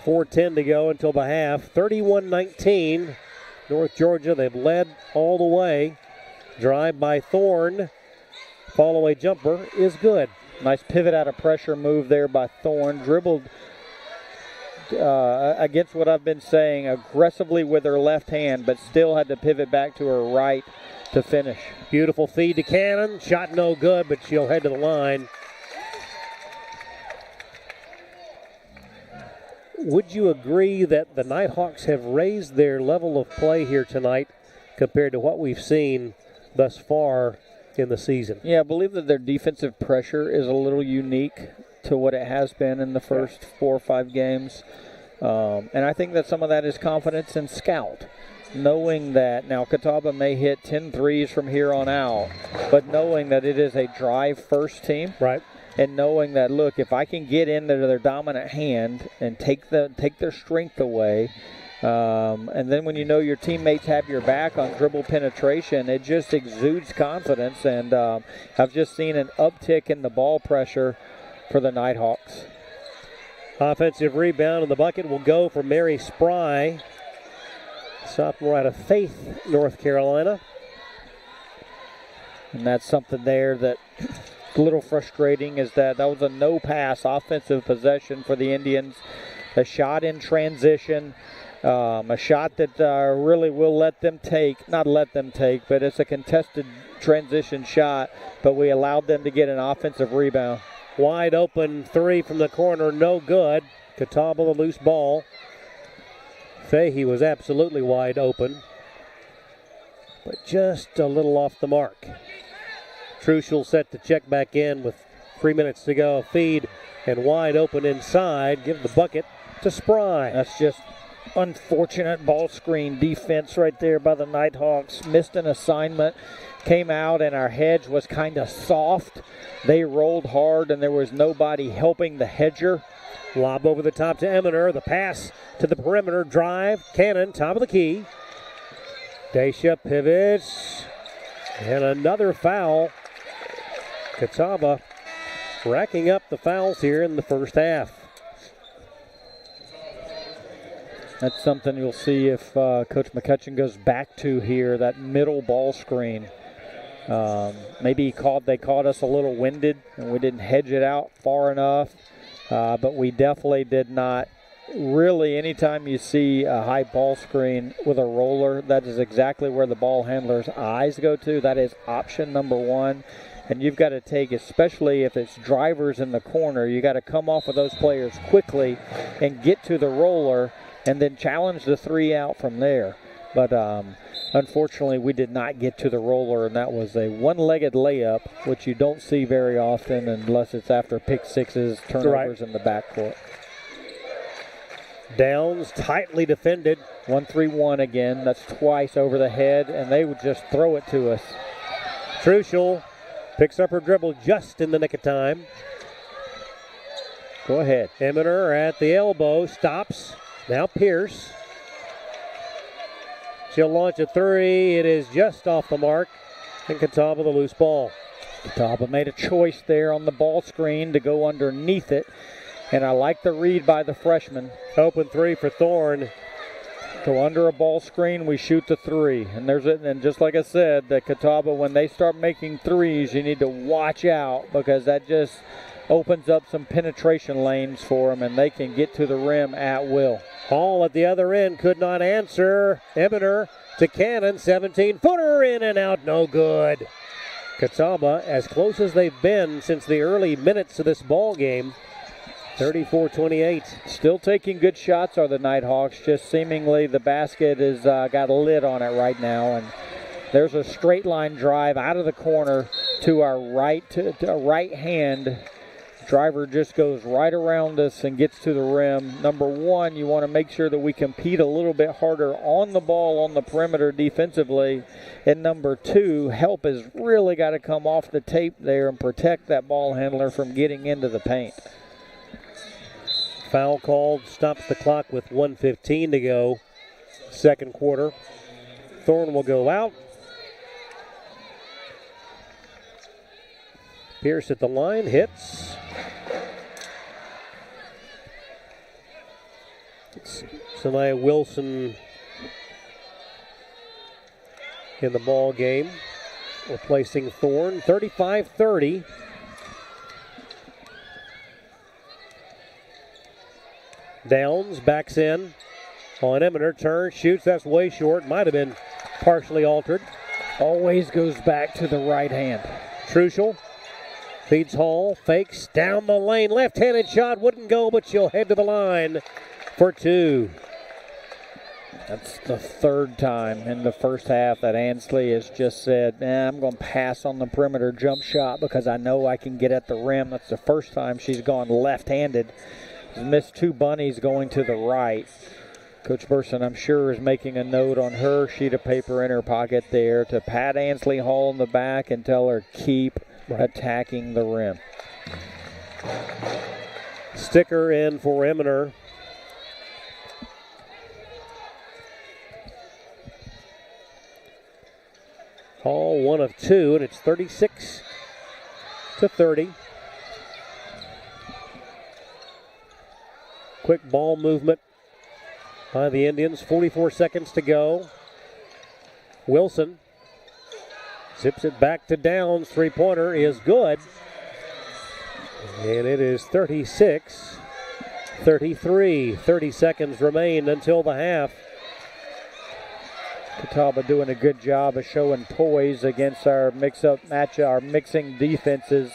Speaker 1: 4:10 to go until the half. 31-19. North Georgia, they've led all the way. Drive by Thorne. Fall-away jumper is good.
Speaker 6: Nice pivot out of pressure move there by Thorne. Dribbled against what I've been saying, aggressively with her left hand, but still had to pivot back to her right to finish.
Speaker 1: Beautiful feed to Cannon. Shot no good, but she'll head to the line. Would you agree that the Nighthawks have raised their level of play here tonight compared to what we've seen thus far in the season?
Speaker 6: Yeah, I believe that their defensive pressure is a little unique to what it has been in the first 4 or 5 games. And I think that some of that is confidence in Scout. Knowing that now Catawba may hit 10 threes from here on out, but knowing that it is a drive-first team.
Speaker 1: Right.
Speaker 6: And knowing that, look, if I can get into their dominant hand and take their strength away, and then when you know your teammates have your back on dribble penetration, it just exudes confidence. And I've just seen an uptick in the ball pressure for the Nighthawks.
Speaker 1: Offensive rebound in the bucket will go for Mary Spry, sophomore out of Faith, North Carolina.
Speaker 6: And that's something there that a little frustrating is that was a no-pass offensive possession for the Indians. A shot in transition, a shot that really will not let them take, but it's a contested transition shot, but we allowed them to get an offensive rebound.
Speaker 1: Wide open three from the corner, no good. Catawba, the loose ball. Fahey was absolutely wide open, but just a little off the mark. Truschel set to check back in with 3 minutes to go. Feed and wide open inside. Give the bucket to Spry.
Speaker 6: That's just unfortunate ball screen defense right there by the Nighthawks. Missed an assignment, came out, and our hedge was kind of soft. They rolled hard, and there was nobody helping the hedger.
Speaker 1: Lob over the top to Eminer. The pass to the perimeter. Drive. Cannon, top of the key. Dacia pivots. And another foul. Catawba racking up the fouls here in the first half.
Speaker 6: That's something you'll see if Coach McCutcheon goes back to here, that middle ball screen. Maybe they caught us a little winded and we didn't hedge it out far enough. But we definitely did not. Really, anytime you see a high ball screen with a roller, that is exactly where the ball handler's eyes go to. That is option number one. And you've got to take, especially if it's drivers in the corner, you got to come off of those players quickly and get to the roller and then challenge the three out from there. But unfortunately, we did not get to the roller, and that was a one-legged layup, which you don't see very often unless it's after pick sixes, turnovers in the backcourt.
Speaker 1: Downs tightly defended.
Speaker 6: 1-3-1 again. That's twice over the head, and they would just throw it to us.
Speaker 1: Truschel picks up her dribble just in the nick of time.
Speaker 6: Go ahead.
Speaker 1: Eminer at the elbow, stops. Now Pierce. She'll launch a three. It is just off the mark. And Catawba the loose ball.
Speaker 6: Catawba made a choice there on the ball screen to go underneath it. And I like the read by the freshman.
Speaker 1: Open three for Thorne.
Speaker 6: Go under a ball screen, we shoot the three. And and just like I said, the Catawba, when they start making threes, you need to watch out because that just opens up some penetration lanes for them, and they can get to the rim at will.
Speaker 1: Hall at the other end could not answer. Eminer to Cannon, 17-footer in and out, no good. Catawba as close as they've been since the early minutes of this ball game. 34-28.
Speaker 6: Still taking good shots are the Nighthawks. Just seemingly the basket has got a lid on it right now. And there's a straight line drive out of the corner to our right hand. Driver just goes right around us and gets to the rim. Number one, you want to make sure that we compete a little bit harder on the ball on the perimeter defensively. And number two, help has really got to come off the tape there and protect that ball handler from getting into the paint.
Speaker 1: Foul called, stops the clock with 1:15 to go. Second quarter. Thorne will go out. Pierce at the line, hits. It's Sanaya Wilson in the ball game, replacing Thorne. 35-30. Downs backs in on Eminer, turns, shoots, that's way short, might have been partially altered.
Speaker 6: Always goes back to the right hand.
Speaker 1: Truschel feeds Hall, fakes down the lane, left-handed shot, wouldn't go, but she'll head to the line for two.
Speaker 6: That's the third time in the first half that Ansley has just said, I'm going to pass on the perimeter jump shot because I know I can get at the rim. That's the first time she's gone left-handed. She's missed two bunnies going to the right. Coach Burson, I'm sure, is making a note on her sheet of paper in her pocket there to pat Ansley Hall in the back and tell her keep attacking the rim.
Speaker 1: Sticker in for Eminer. Hall 1 of 2, and it's 36-30. Quick ball movement by the Indians. 44 seconds to go. Wilson zips it back to Downs. Three-pointer is good. And it is 36-33. 30 seconds remain until the half.
Speaker 6: Catawba doing a good job of showing poise against our our mixing defenses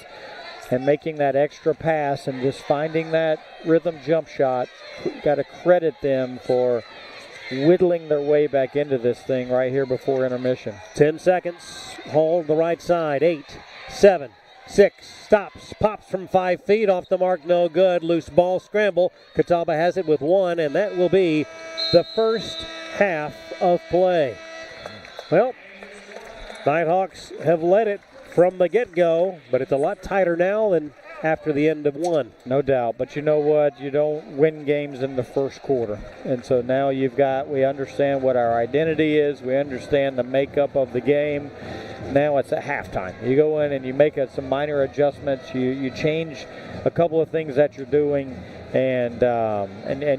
Speaker 6: and making that extra pass and just finding that rhythm jump shot. Got to credit them for whittling their way back into this thing right here before intermission.
Speaker 1: 10 seconds. Hall the right side. 8, 7, 6, stops, pops from 5 feet, off the mark, no good. Loose ball scramble. Catawba has it with 1, and that will be the first half of play. Well, Nighthawks have led it from the get-go, but it's a lot tighter now than after the end of 1.
Speaker 6: No doubt, but you know what? You don't win games in the first quarter. And so now we understand what our identity is. We understand the makeup of the game. Now it's at halftime. You go in and you make some minor adjustments. You change a couple of things that you're doing, and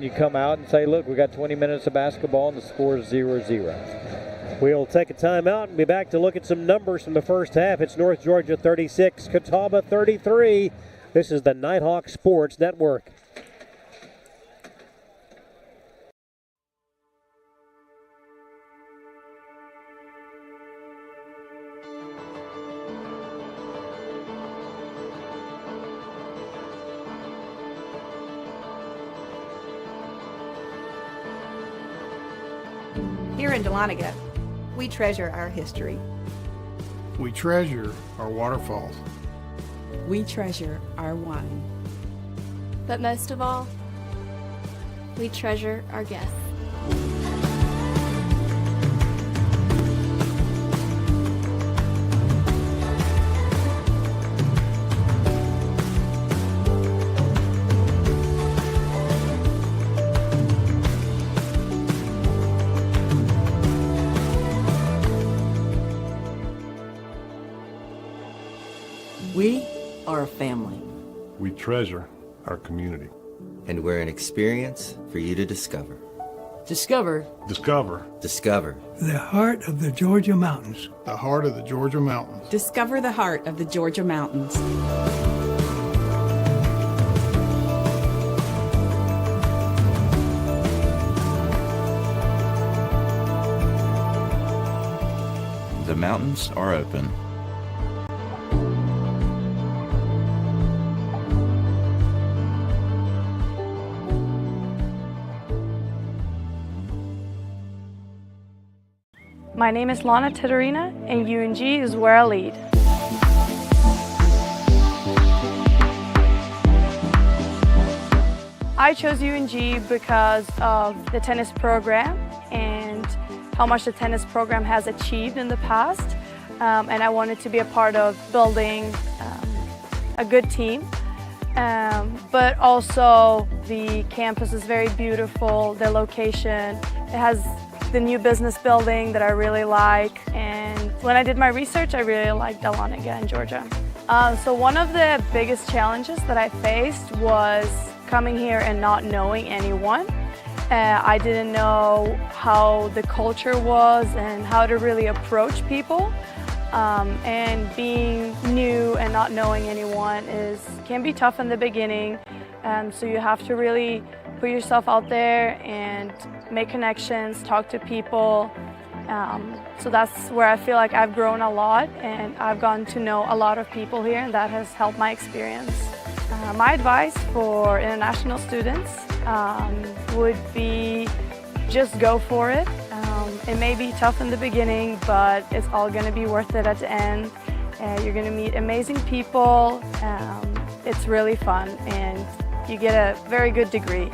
Speaker 6: you come out and say, look, we got 20 minutes of basketball and the score is 0-0.
Speaker 1: We'll take a timeout and be back to look at some numbers from the first half. It's North Georgia 36, Catawba 33. This is the Nighthawk Sports Network.
Speaker 9: Here in Dahlonega, we treasure our history.
Speaker 10: We treasure our waterfalls.
Speaker 9: We treasure our wine.
Speaker 11: But most of all, we treasure our guests.
Speaker 7: We are a family.
Speaker 10: We treasure our community.
Speaker 12: And we're an experience for you to discover.
Speaker 7: Discover.
Speaker 10: Discover.
Speaker 12: Discover.
Speaker 13: The heart of the Georgia mountains.
Speaker 10: The heart of the Georgia mountains.
Speaker 9: Discover the heart of the Georgia mountains.
Speaker 14: The mountains are open.
Speaker 15: My name is Lana Titerina, and UNG is where I lead. I chose UNG because of the tennis program and how much the tennis program has achieved in the past. And I wanted to be a part of building a good team. But also the campus is very beautiful, the location. It has the new business building that I really like, and when I did my research, I really liked Dahlonega in Georgia. So one of the biggest challenges that I faced was coming here and not knowing anyone. I didn't know how the culture was and how to really approach people. And being new and not knowing anyone can be tough in the beginning. So you have to really put yourself out there and make connections, talk to people. So that's where I feel like I've grown a lot, and I've gotten to know a lot of people here, and that has helped my experience. My advice for international students would be just go for it. It may be tough in the beginning, but it's all going to be worth it at the end. You're going to meet amazing people. It's really fun, and you get a very good degree.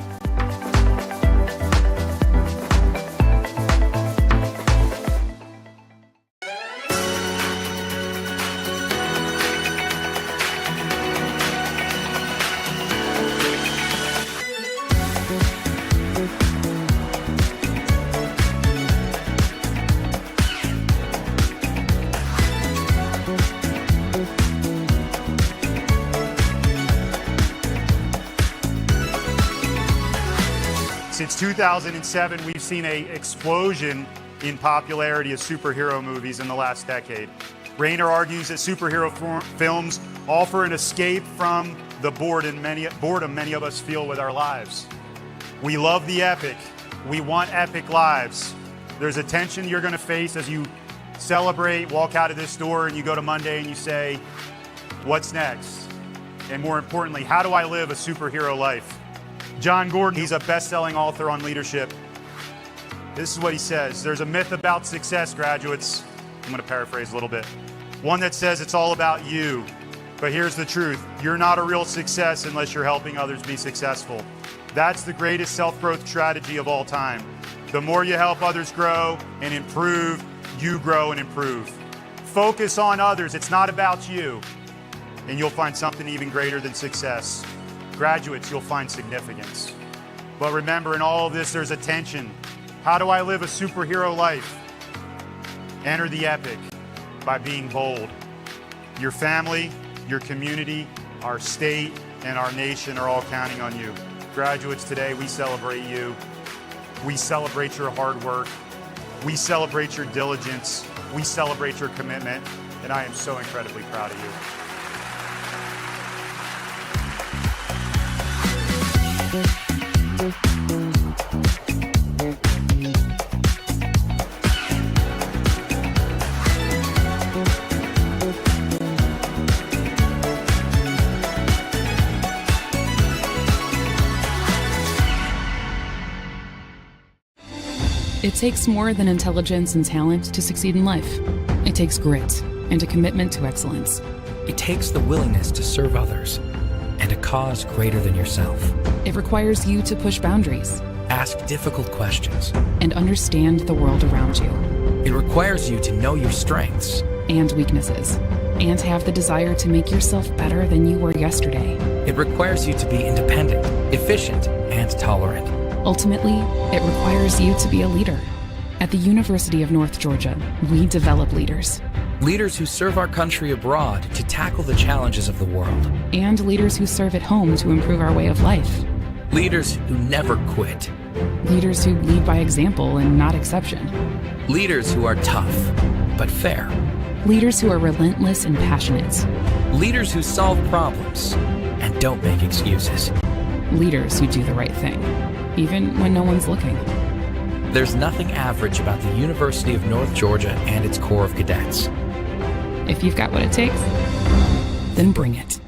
Speaker 16: Since 2007, we've seen an explosion in popularity of superhero movies in the last decade. Rayner argues that superhero films offer an escape from the boredom many of us feel with our lives. We love the epic. We want epic lives. There's a tension you're going to face as you celebrate, walk out of this door, and you go to Monday and you say, what's next? And more importantly, how do I live a superhero life? John Gordon, he's a best-selling author on leadership. This is what he says. There's a myth about success, graduates. I'm going to paraphrase a little bit. one that says it's all about you. But here's the truth. You're not a real success unless you're helping others be successful. That's the greatest self-growth strategy of all time. The more you help others grow and improve, you grow and improve. Focus on others. It's not about you. And you'll find something even greater than success. Graduates, you'll find significance. But remember, in all of this, there's a tension. How do I live a superhero life? Enter the epic by being bold. Your family, your community, our state, and our nation are all counting on you. Graduates, today we celebrate you. We celebrate your hard work. We celebrate your diligence. We celebrate your commitment. And I am so incredibly proud of you.
Speaker 17: It takes more than intelligence and talent to succeed in life. It takes grit and a commitment to excellence.
Speaker 18: It takes the willingness to serve others and a cause greater than yourself.
Speaker 17: It requires you to push boundaries,
Speaker 18: ask difficult questions,
Speaker 17: and understand the world around you.
Speaker 18: It requires you to know your strengths
Speaker 17: and weaknesses, and have the desire to make yourself better than you were yesterday.
Speaker 18: It requires you to be independent, efficient, and tolerant.
Speaker 17: Ultimately, it requires you to be a leader. At the University of North Georgia, we develop leaders.
Speaker 18: Leaders who serve our country abroad to tackle the challenges of the world.
Speaker 17: And leaders who serve at home to improve our way of life.
Speaker 18: Leaders who never quit.
Speaker 17: Leaders who lead by example and not exception.
Speaker 18: Leaders who are tough, but fair.
Speaker 17: Leaders who are relentless and passionate.
Speaker 18: Leaders who solve problems and don't make excuses.
Speaker 17: Leaders who do the right thing, even when no one's looking.
Speaker 18: There's nothing average about the University of North Georgia and its Corps of Cadets.
Speaker 17: If you've got what it takes, then bring it.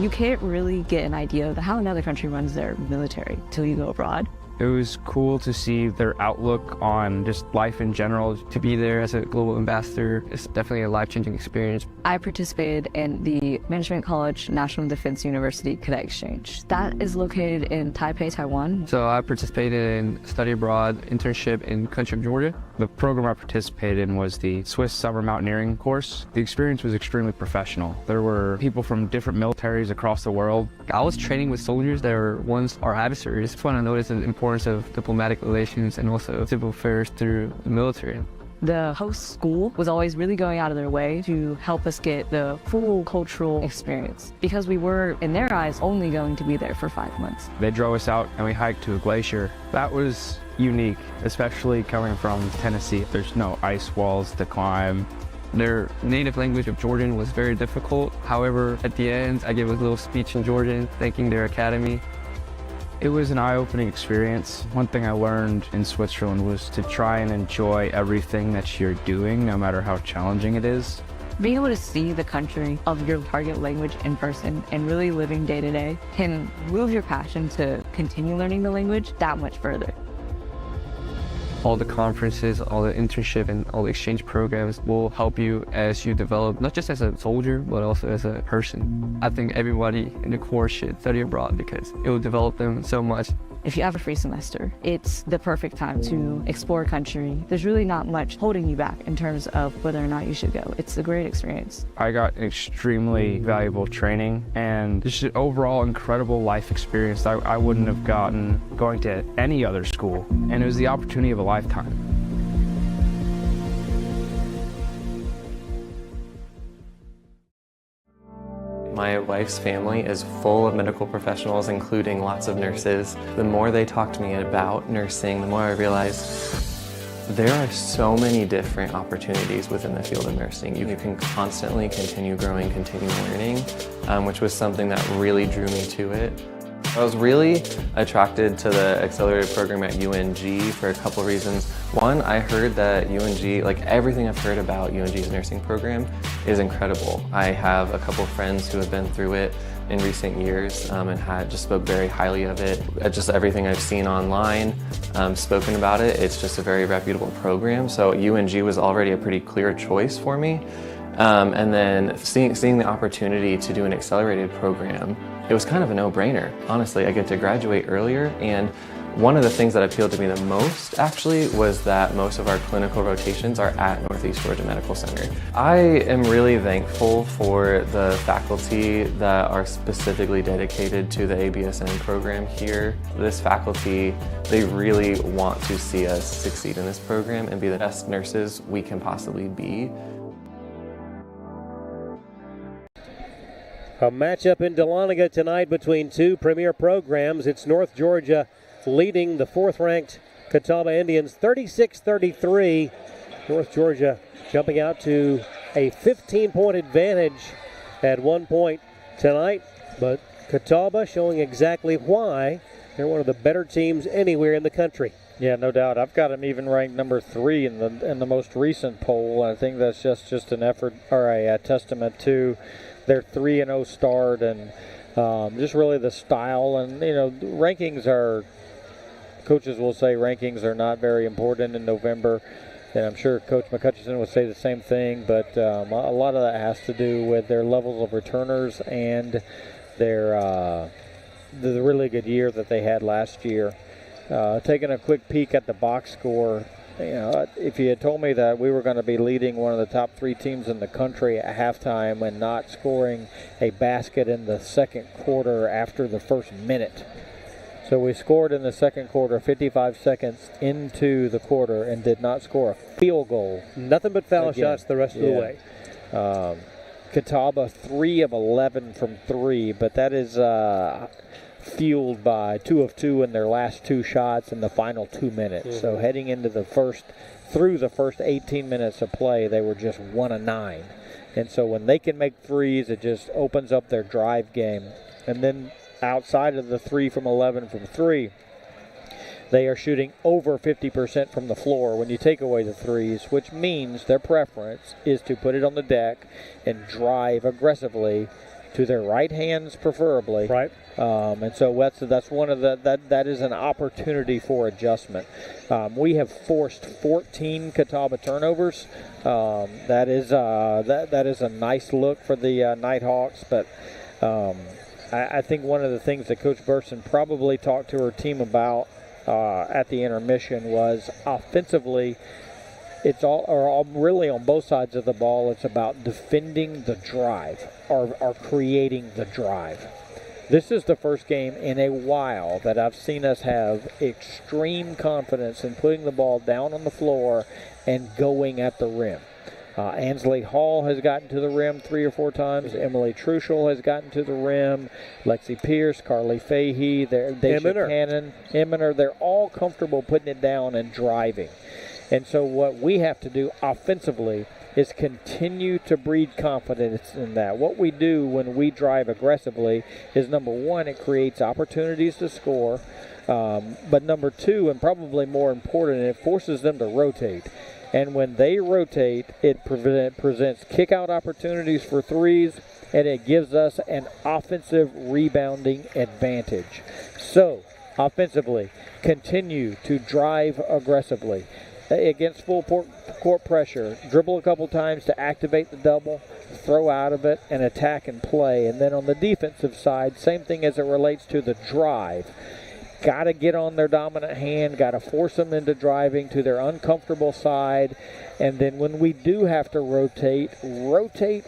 Speaker 19: You can't really get an idea of how another country runs their military till you go abroad.
Speaker 20: It was cool to see their outlook on just life in general. To be there as a global ambassador is definitely a life-changing experience.
Speaker 19: I participated in the Management College National Defense University Cadet Exchange. That is located in Taipei, Taiwan.
Speaker 20: So I participated in study abroad internship in country of Georgia. The program I participated in was the Swiss Summer Mountaineering course. The experience was extremely professional. There were people from different militaries across the world. I was training with soldiers that were once our adversaries. It's fun to notice the importance of diplomatic relations and also civil affairs through the military.
Speaker 19: The host school was always really going out of their way to help us get the full cultural experience because we were, in their eyes, only going to be there for 5 months.
Speaker 20: They drove us out and we hiked to a glacier. That was unique, especially coming from Tennessee. There's no ice walls to climb. Their native language of Georgian was very difficult. However, at the end, I gave a little speech in Georgian, thanking their academy. It was an eye-opening experience. One thing I learned in Switzerland was to try and enjoy everything that you're doing, no matter how challenging it is.
Speaker 19: Being able to see the country of your target language in person and really living day to day can move your passion to continue learning the language that much further.
Speaker 20: All the conferences, all the internship, and all the exchange programs will help you as you develop, not just as a soldier, but also as a person. I think everybody in the Corps should study abroad because it will develop them so much.
Speaker 19: If you have a free semester, it's the perfect time to explore a country. There's really not much holding you back in terms of whether or not you should go. It's a great experience.
Speaker 20: I got extremely valuable training and just an overall incredible life experience that I wouldn't have gotten going to any other school. And it was the opportunity of a lifetime.
Speaker 21: My wife's family is full of medical professionals, including lots of nurses. The more they talk to me about nursing, the more I realize there are so many different opportunities within the field of nursing. You can constantly continue growing, continue learning, which was something that really drew me to it. I was really attracted to the accelerated program at UNG for a couple of reasons. One, I heard that UNG, like everything I've heard about UNG's nursing program is incredible. I have a couple of friends who have been through it in recent years and just spoke very highly of it. Just everything I've seen online, spoken about it, it's just a very reputable program. So UNG was already a pretty clear choice for me. And then seeing the opportunity to do an accelerated program, it was kind of a no-brainer. Honestly, I get to graduate earlier, and one of the things that appealed to me the most, actually, was that most of our clinical rotations are at Northeast Georgia Medical Center. I am really thankful for the faculty that are specifically dedicated to the ABSN program here. This faculty, they really want to see us succeed in this program and be the best nurses we can possibly be.
Speaker 1: A matchup in Dahlonega tonight between two premier programs. It's North Georgia leading the fourth-ranked Catawba Indians 36-33. North Georgia jumping out to a 15-point advantage at one point tonight, but Catawba showing exactly why they're one of the better teams anywhere in the country.
Speaker 6: Yeah, no doubt. I've got them even ranked number 3 in the most recent poll. I think that's just an effort or a testament to their 3-0 start and just really the style. And rankings are. Coaches will say rankings are not very important in November, and I'm sure Coach McCutcheon would say the same thing, but a lot of that has to do with their levels of returners and their the really good year that they had last year. Taking a quick peek at the box score, if you had told me that we were going to be leading one of the top 3 teams in the country at halftime and not scoring a basket in the second quarter after the first minute. So we scored in the second quarter 55 seconds into the quarter and did not score a field goal.
Speaker 1: Nothing but foul shots the rest of the way.
Speaker 6: Catawba 3 of 11 from 3, but that is fueled by 2 of 2 in their last 2 shots in the final 2 minutes. Mm-hmm. So heading into through the first 18 minutes of play, they were just 1 of 9. And so when they can make threes, it just opens up their drive game. And then outside of the 3 from 11 from 3, they are shooting over 50% from the floor when you take away the threes, which means their preference is to put it on the deck and drive aggressively to their right hands, preferably.
Speaker 1: Right.
Speaker 6: And so that's one of that is an opportunity for adjustment. We have forced 14 Catawba turnovers. That is a nice look for the Nighthawks, but. I think one of the things that Coach Burson probably talked to her team about at the intermission was offensively, it's all really on both sides of the ball. It's about defending the drive or creating the drive. This is the first game in a while that I've seen us have extreme confidence in putting the ball down on the floor and going at the rim. Ansley Hall has gotten to the rim 3 or 4 times. Emily Truschel has gotten to the rim. Lexi Pierce, Carly Fahey, Daisha Cannon, Eminer, they're all comfortable putting it down and driving. And so what we have to do offensively is continue to breed confidence in that. What we do when we drive aggressively is, number 1, it creates opportunities to score. But number 2, and probably more important, it forces them to rotate. And when they rotate, it presents kick-out opportunities for threes, and it gives us an offensive rebounding advantage. So, offensively, continue to drive aggressively. Against full court pressure, dribble a couple times to activate the double, throw out of it, and attack and play. And then on the defensive side, same thing as it relates to the drive. Got to get on their dominant hand, got to force them into driving to their uncomfortable side, and then when we do have to rotate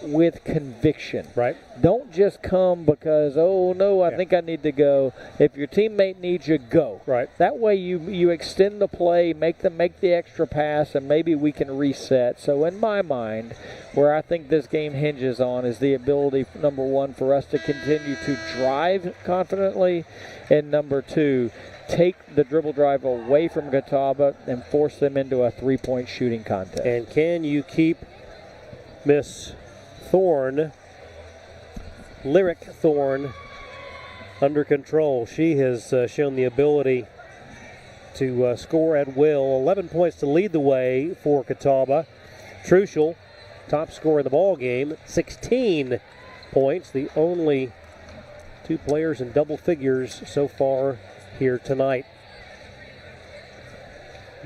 Speaker 6: with conviction.
Speaker 1: Right.
Speaker 6: Don't just come because, oh no, I think I need to go. If your teammate needs you, go.
Speaker 1: Right.
Speaker 6: That way you extend the play, make the extra pass, and maybe we can reset. So in my mind, where I think this game hinges on is the ability, number 1, for us to continue to drive confidently, and number 2, take the dribble drive away from Catawba and force them into a 3-point shooting contest.
Speaker 1: And can you keep Miss Thorne, Lyric Thorne, under control. She has shown the ability to score at will. 11 points to lead the way for Catawba. Truschel, top scorer in the ball game, 16 points. The only two players in double figures so far here tonight.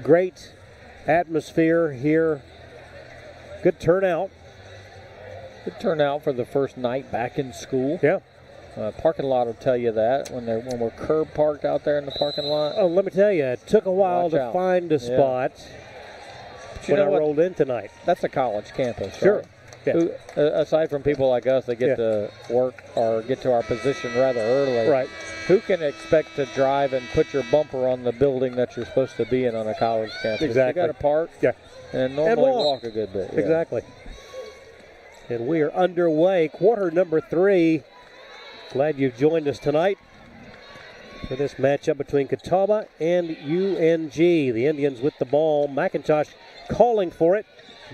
Speaker 1: Great atmosphere here. Good turnout.
Speaker 6: Good turnout for the first night back in school.
Speaker 1: Yeah.
Speaker 6: Parking lot will tell you that when we're curb parked out there in the parking lot.
Speaker 1: Oh, let me tell you, it took a while
Speaker 6: Watch
Speaker 1: to
Speaker 6: out.
Speaker 1: find a spot when I rolled in tonight.
Speaker 6: That's a college campus,
Speaker 1: Sure.
Speaker 6: right?
Speaker 1: Yeah.
Speaker 6: Who, aside from people like us that get to work or get to our position rather early,
Speaker 1: Right.
Speaker 6: Who can expect to drive and put your bumper on the building that you're supposed to be in on a college campus?
Speaker 1: Exactly.
Speaker 6: You got to park and normally walk a good bit. Yeah.
Speaker 1: Exactly. And we are underway, quarter number 3. Glad you've joined us tonight for this matchup between Catawba and UNG. The Indians with the ball. McIntosh calling for it,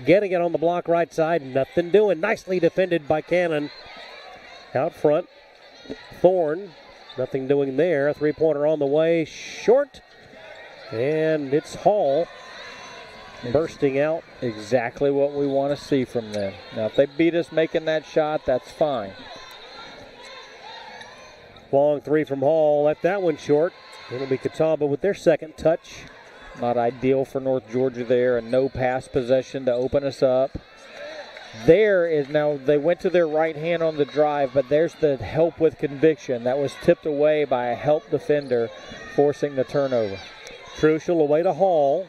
Speaker 1: getting it on the block right side. Nothing doing. Nicely defended by Cannon. Out front, Thorne. Nothing doing there. A three-pointer on the way. Short. And it's Hall bursting out.
Speaker 6: Exactly what we want to see from them. Now, if they beat us making that shot, that's fine.
Speaker 1: Long three from Hall. Left that one short. It'll be Catawba with their second touch.
Speaker 6: Not ideal for North Georgia there. A no pass possession to open us up. There is now, they went to their right hand on the drive, but there's the help with conviction. That was tipped away by a help defender, forcing the turnover.
Speaker 1: Truschel away to Hall.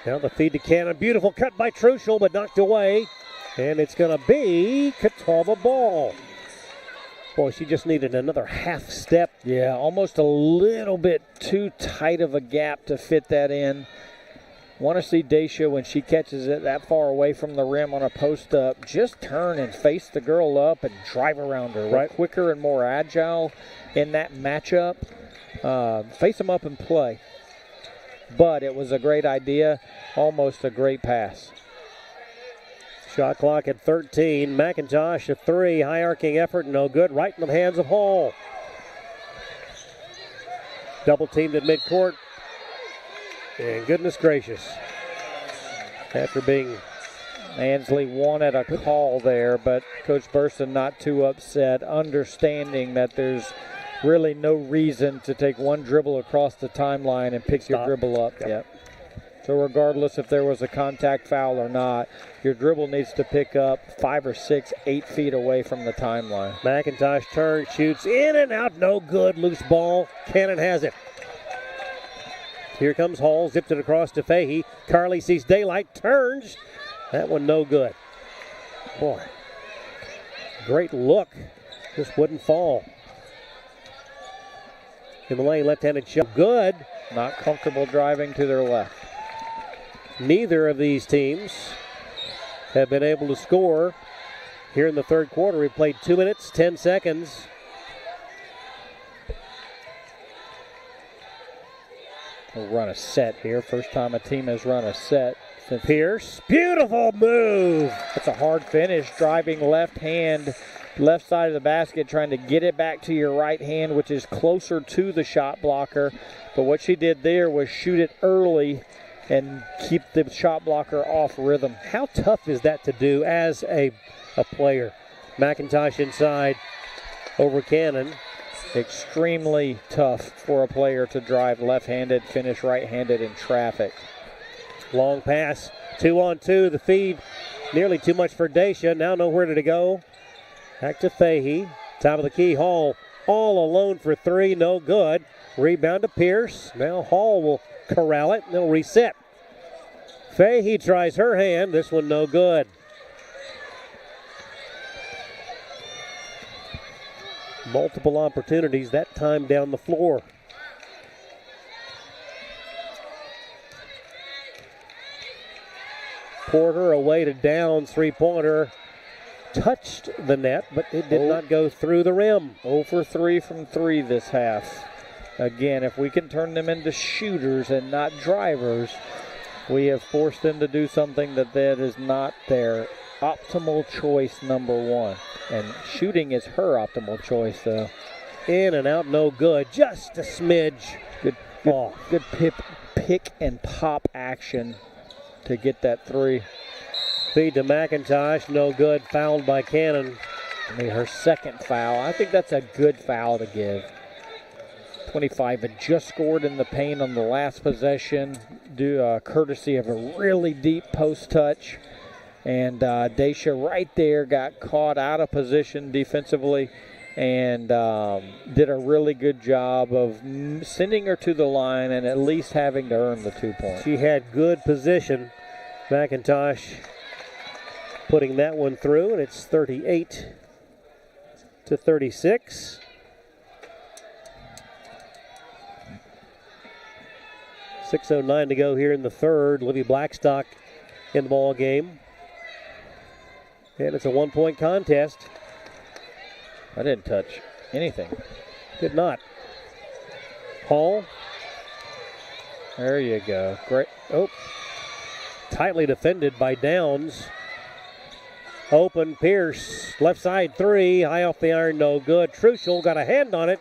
Speaker 1: Now the feed to Cannon. Beautiful cut by Truschel, but knocked away. And it's going to be Catawba ball. Boy, she just needed another half step.
Speaker 6: Yeah, almost a little bit too tight of a gap to fit that in. Want to see Dacia, when she catches it that far away from the rim on a post up, just turn and face the girl up and drive around her. Right, quicker and more agile in that matchup. Face them up and play. But it was a great idea, almost a great pass.
Speaker 1: Shot clock at 13. McIntosh, a three. High arcing effort, no good. Right in the hands of Hall. Double teamed at midcourt. And goodness gracious. After being...
Speaker 6: Ansley wanted a call there, but Coach Burson not too upset, understanding that there's really no reason to take one dribble across the timeline and pick your dribble up. Yep. So regardless if there was a contact foul or not, your dribble needs to pick up 5 or 6, 8 feet away from the timeline.
Speaker 1: McIntosh turns, shoots in and out, no good. Loose ball. Cannon has it. Here comes Hall, zipped it across to Fahey. Carly sees daylight, turns. That one no good. Boy, great look. Just wouldn't fall. In the lane, left-handed shot. Good.
Speaker 6: Not comfortable driving to their left.
Speaker 1: Neither of these teams have been able to score here in the third quarter. We've played 2 minutes, 10 seconds.
Speaker 6: We'll run a set here. First time a team has run a set since
Speaker 1: Pierce. Beautiful move.
Speaker 6: That's a hard finish. Driving left hand, left side of the basket, trying to get it back to your right hand, which is closer to the shot blocker. But what she did there was shoot it early and keep the shot blocker off rhythm.
Speaker 1: How tough is that to do as a player? McIntosh inside over Cannon.
Speaker 6: Extremely tough for a player to drive left-handed, finish right-handed in traffic.
Speaker 1: Long pass, 2-on-2, the feed, nearly too much for Dacia. Now nowhere to go. Back to Fahey, top of the key, Hall all alone for three, no good. Rebound to Pierce. Now Hall will corral it, and they'll reset. Fahey tries her hand, this one no good. Multiple opportunities, that time down the floor. Porter away to Downs, three-pointer. Touched the net, but it did not go through the rim.
Speaker 6: 0 for 3 from 3 this half. Again, if we can turn them into shooters and not drivers, we have forced them to do something that is not their optimal choice number 1. And shooting is her optimal choice, though.
Speaker 1: In and out, no good. Just a smidge.
Speaker 6: Good pick and pop action to get that 3.
Speaker 1: Feed to McIntosh, no good. Fouled by Cannon.
Speaker 6: Her second foul. I think that's a good foul to give. 25 had just scored in the paint on the last possession, courtesy of a really deep post touch. And Daisha right there got caught out of position defensively and did a really good job of sending her to the line and at least having to earn the 2 points.
Speaker 1: She had good position. McIntosh putting that one through, and it's 38 to 36. .609 to go here in the third. Livy Blackstock in the ball game. And it's a 1-point contest.
Speaker 6: I didn't touch anything.
Speaker 1: Did not. Hall.
Speaker 6: There you go. Great.
Speaker 1: Oh. Tightly defended by Downs. Open. Pierce. Left side 3. High off the iron. No good. Truschel got a hand on it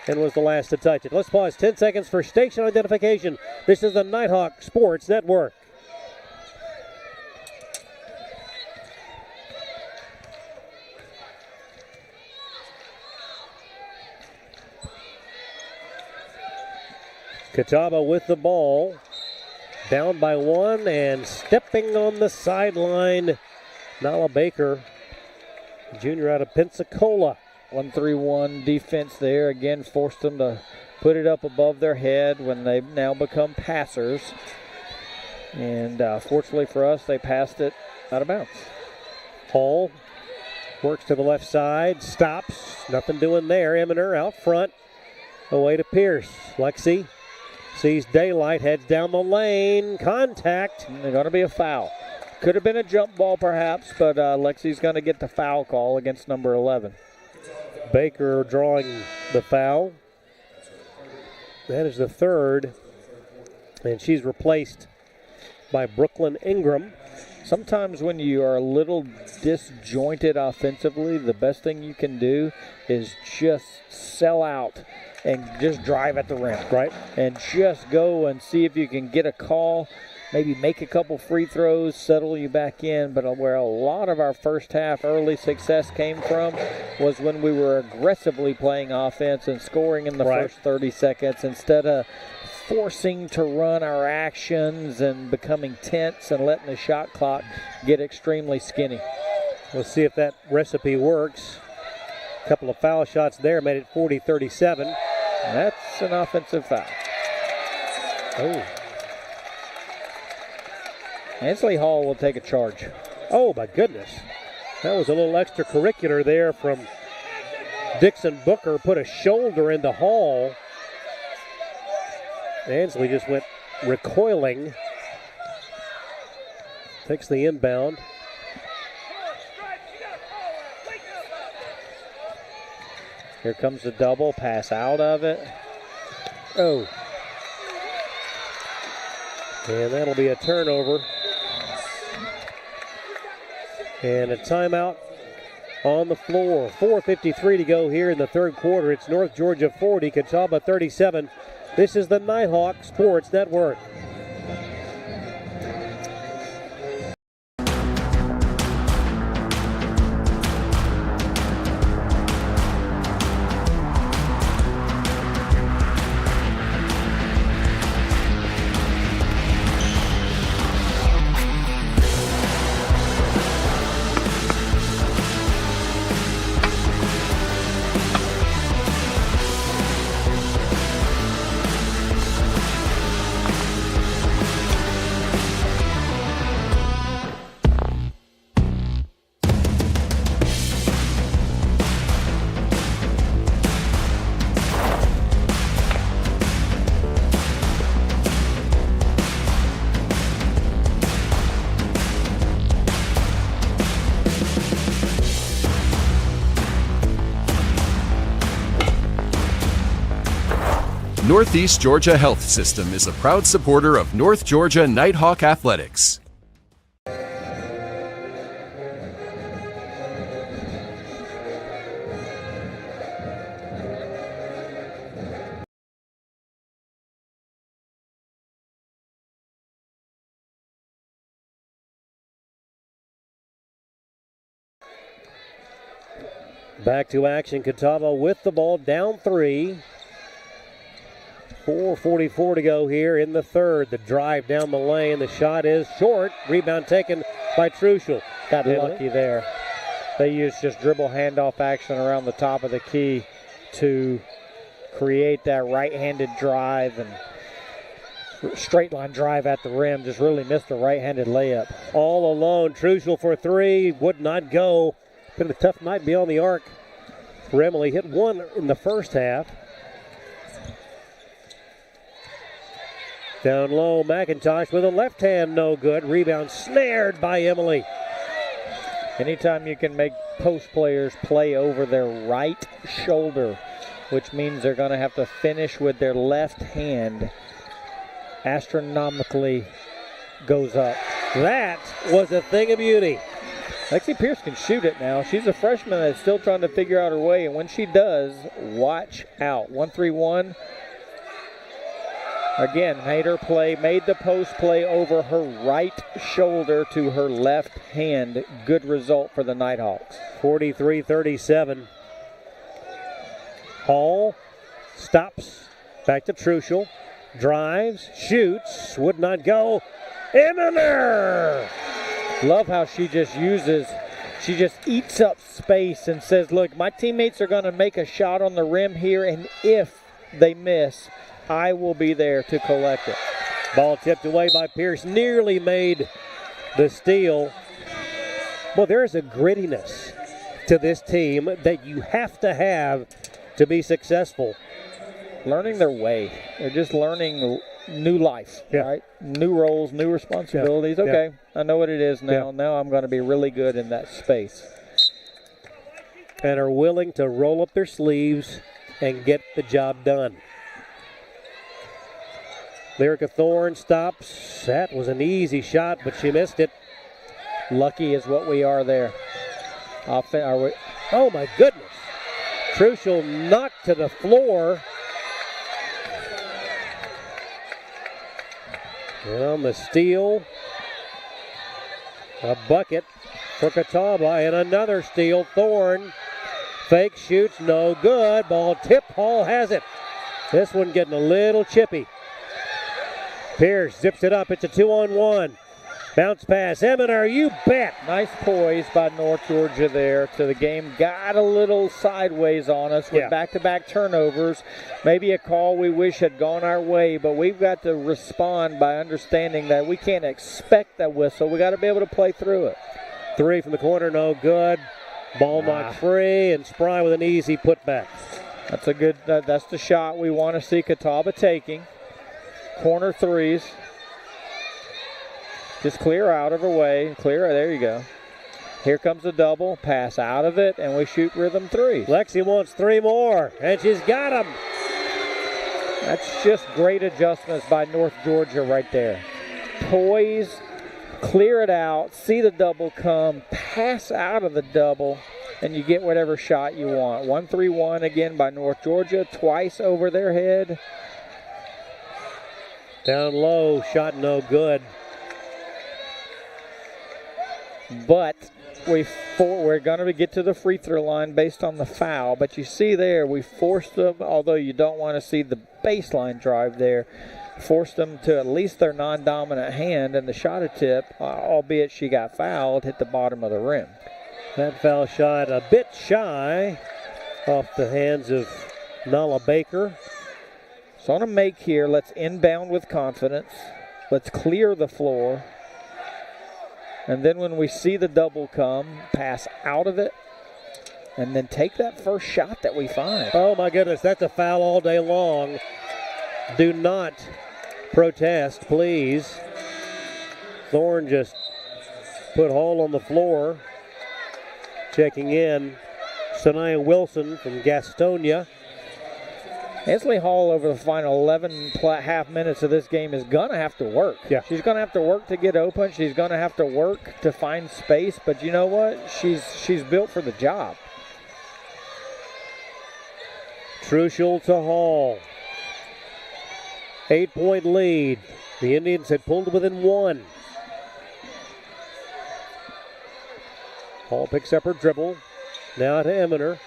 Speaker 1: and was the last to touch it. Let's pause 10 seconds for station identification. This is the Nighthawk Sports Network. Catawba with the ball. Down by 1 and stepping on the sideline. Nala Baker, junior out of Pensacola.
Speaker 6: 1-3-1 defense there. Again, forced them to put it up above their head when they've now become passers. And fortunately for us, they passed it out of bounds.
Speaker 1: Hall works to the left side, stops. Nothing doing there. Eminer out front. Away to Pierce. Lexi sees daylight, heads down the lane. Contact.
Speaker 6: And there's going to be a foul. Could have been a jump ball perhaps, but Lexi's going to get the foul call against number 11.
Speaker 1: Baker drawing the foul. That is the third. And she's replaced by Brooklyn Ingram.
Speaker 6: Sometimes when you are a little disjointed offensively, the best thing you can do is just sell out and just drive at the rim.
Speaker 1: Right.
Speaker 6: And just go and see if you can get a call. Maybe make a couple free throws, settle you back in. But where a lot of our first half early success came from was when we were aggressively playing offense and scoring in the first 30 seconds instead of forcing to run our actions and becoming tense and letting the shot clock get extremely skinny.
Speaker 1: We'll see if that recipe works. A couple of foul shots there made it 40-37.
Speaker 6: That's an offensive foul.
Speaker 1: Oh.
Speaker 6: Ansley Hall will take a charge.
Speaker 1: Oh, my goodness. That was a little extracurricular there from Dixon Booker. Put a shoulder into Hall. Ansley just went recoiling. Takes the inbound.
Speaker 6: Here comes the double. Pass out of it.
Speaker 1: Oh. And that'll be a turnover. And a timeout on the floor. 4:53 to go here in the third quarter. It's North Georgia 40, Catawba 37. This is the Nighthawk Sports Network.
Speaker 5: Northeast Georgia Health System is a proud supporter of North Georgia Nighthawk Athletics.
Speaker 1: Back to action. Catawba with the ball, down 3. 4:44 to go here in the third. The drive down the lane. The shot is short. Rebound taken by Truschel.
Speaker 6: Got lucky there. They used just dribble handoff action around the top of the key to create that right-handed drive and straight line drive at the rim. Just really missed a right-handed layup.
Speaker 1: All alone. Truschel for 3. Would not go. Been a tough night beyond the arc for Emily. Hit 1 in the first half. Down low, McIntosh with a left hand, no good. Rebound snared by Emily.
Speaker 6: Anytime you can make post players play over their right shoulder, which means they're going to have to finish with their left hand, astronomically goes up.
Speaker 1: That was a thing of beauty.
Speaker 6: Lexi Pierce can shoot it now. She's a freshman that's still trying to figure out her way, and when she does, watch out. 1-3-1. Again, made the post play over her right shoulder to her left hand. Good result for the Nighthawks.
Speaker 1: 43-37. Hall stops. Back to Truschel. Drives, shoots, would not go. Eminer!
Speaker 6: Love how she just eats up space and says, look, my teammates are going to make a shot on the rim here, and if they miss, I will be there to collect it.
Speaker 1: Ball tipped away by Pierce. Nearly made the steal. Well, there's a grittiness to this team that you have to be successful.
Speaker 6: Learning their way. They're just learning new life, right? New roles, new responsibilities.
Speaker 1: Yeah.
Speaker 6: Okay, I know what it is now.
Speaker 1: Yeah.
Speaker 6: Now I'm going to be really good in that space.
Speaker 1: And are willing to roll up their sleeves and get the job done. Lyrica Thorne stops. That was an easy shot, but she missed it.
Speaker 6: Lucky is what we are there.
Speaker 1: Oh, my goodness. Truschel knocked to the floor. And on the steal, a bucket for Catawba, and another steal. Thorne fake shoots, no good. Ball tip, Hall has it. This one getting a little chippy. Pierce zips it up. It's a 2-on-1. Bounce pass. Eminer, you bet.
Speaker 6: Nice poise by North Georgia there to the game. Got a little sideways on us with back-to-back turnovers. Maybe a call we wish had gone our way, but we've got to respond by understanding that we can't expect that whistle. We got to be able to play through it.
Speaker 1: 3 from the corner, no good. Ball knocked free, and Spry with an easy putback.
Speaker 6: That's a good. That's the shot we want to see Catawba taking. Corner threes. Just clear out of her way. There you go. Here comes the double. Pass out of it, and we shoot rhythm threes.
Speaker 1: Lexi wants 3 more, and she's got them.
Speaker 6: That's just great adjustments by North Georgia right there. Poise, clear it out, see the double come, pass out of the double, and you get whatever shot you want. 1-3-1 again by North Georgia, twice over their head.
Speaker 1: Down low, shot no good.
Speaker 6: But we're going to get to the free throw line based on the foul. But you see there, we forced them, although you don't want to see the baseline drive there, forced them to at least their non-dominant hand, and the shot attempt, albeit she got fouled, hit the bottom of the rim.
Speaker 1: That foul shot a bit shy off the hands of Nala Baker.
Speaker 6: So on a make here, let's inbound with confidence. Let's clear the floor. And then when we see the double come, pass out of it, and then take that first shot that we find.
Speaker 1: Oh, my goodness, that's a foul all day long. Do not protest, please. Thorne just put Hall on the floor. Checking in, Sanaya Wilson from Gastonia.
Speaker 6: Ansley Hall over the final 11.5 minutes of this game is going to have to work.
Speaker 1: Yeah.
Speaker 6: She's going to have to work to get open. She's going to have to work to find space. But you know what? She's built for the job.
Speaker 1: Truschel to Hall. 8-point lead. The Indians had pulled within 1. Hall picks up her dribble. Now to Eminer.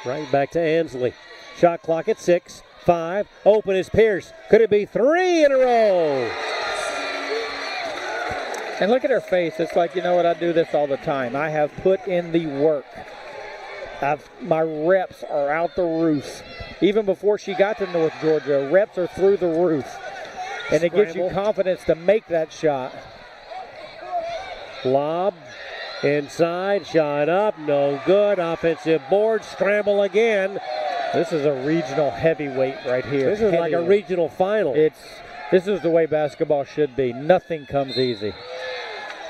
Speaker 1: Right back to Ansley. Shot clock at 6, 5. Open is Pierce. Could it be 3 in a row?
Speaker 6: And look at her face. It's like, you know what, I do this all the time. I have put in the work. My reps are out the roof. Even before she got to North Georgia, reps are through the roof. And it gives you confidence to make that shot.
Speaker 1: Lob inside, shot up, no good. Offensive board, scramble again.
Speaker 6: This is a regional heavyweight right here.
Speaker 1: This is like a regional final.
Speaker 6: This is the way basketball should be. Nothing comes easy.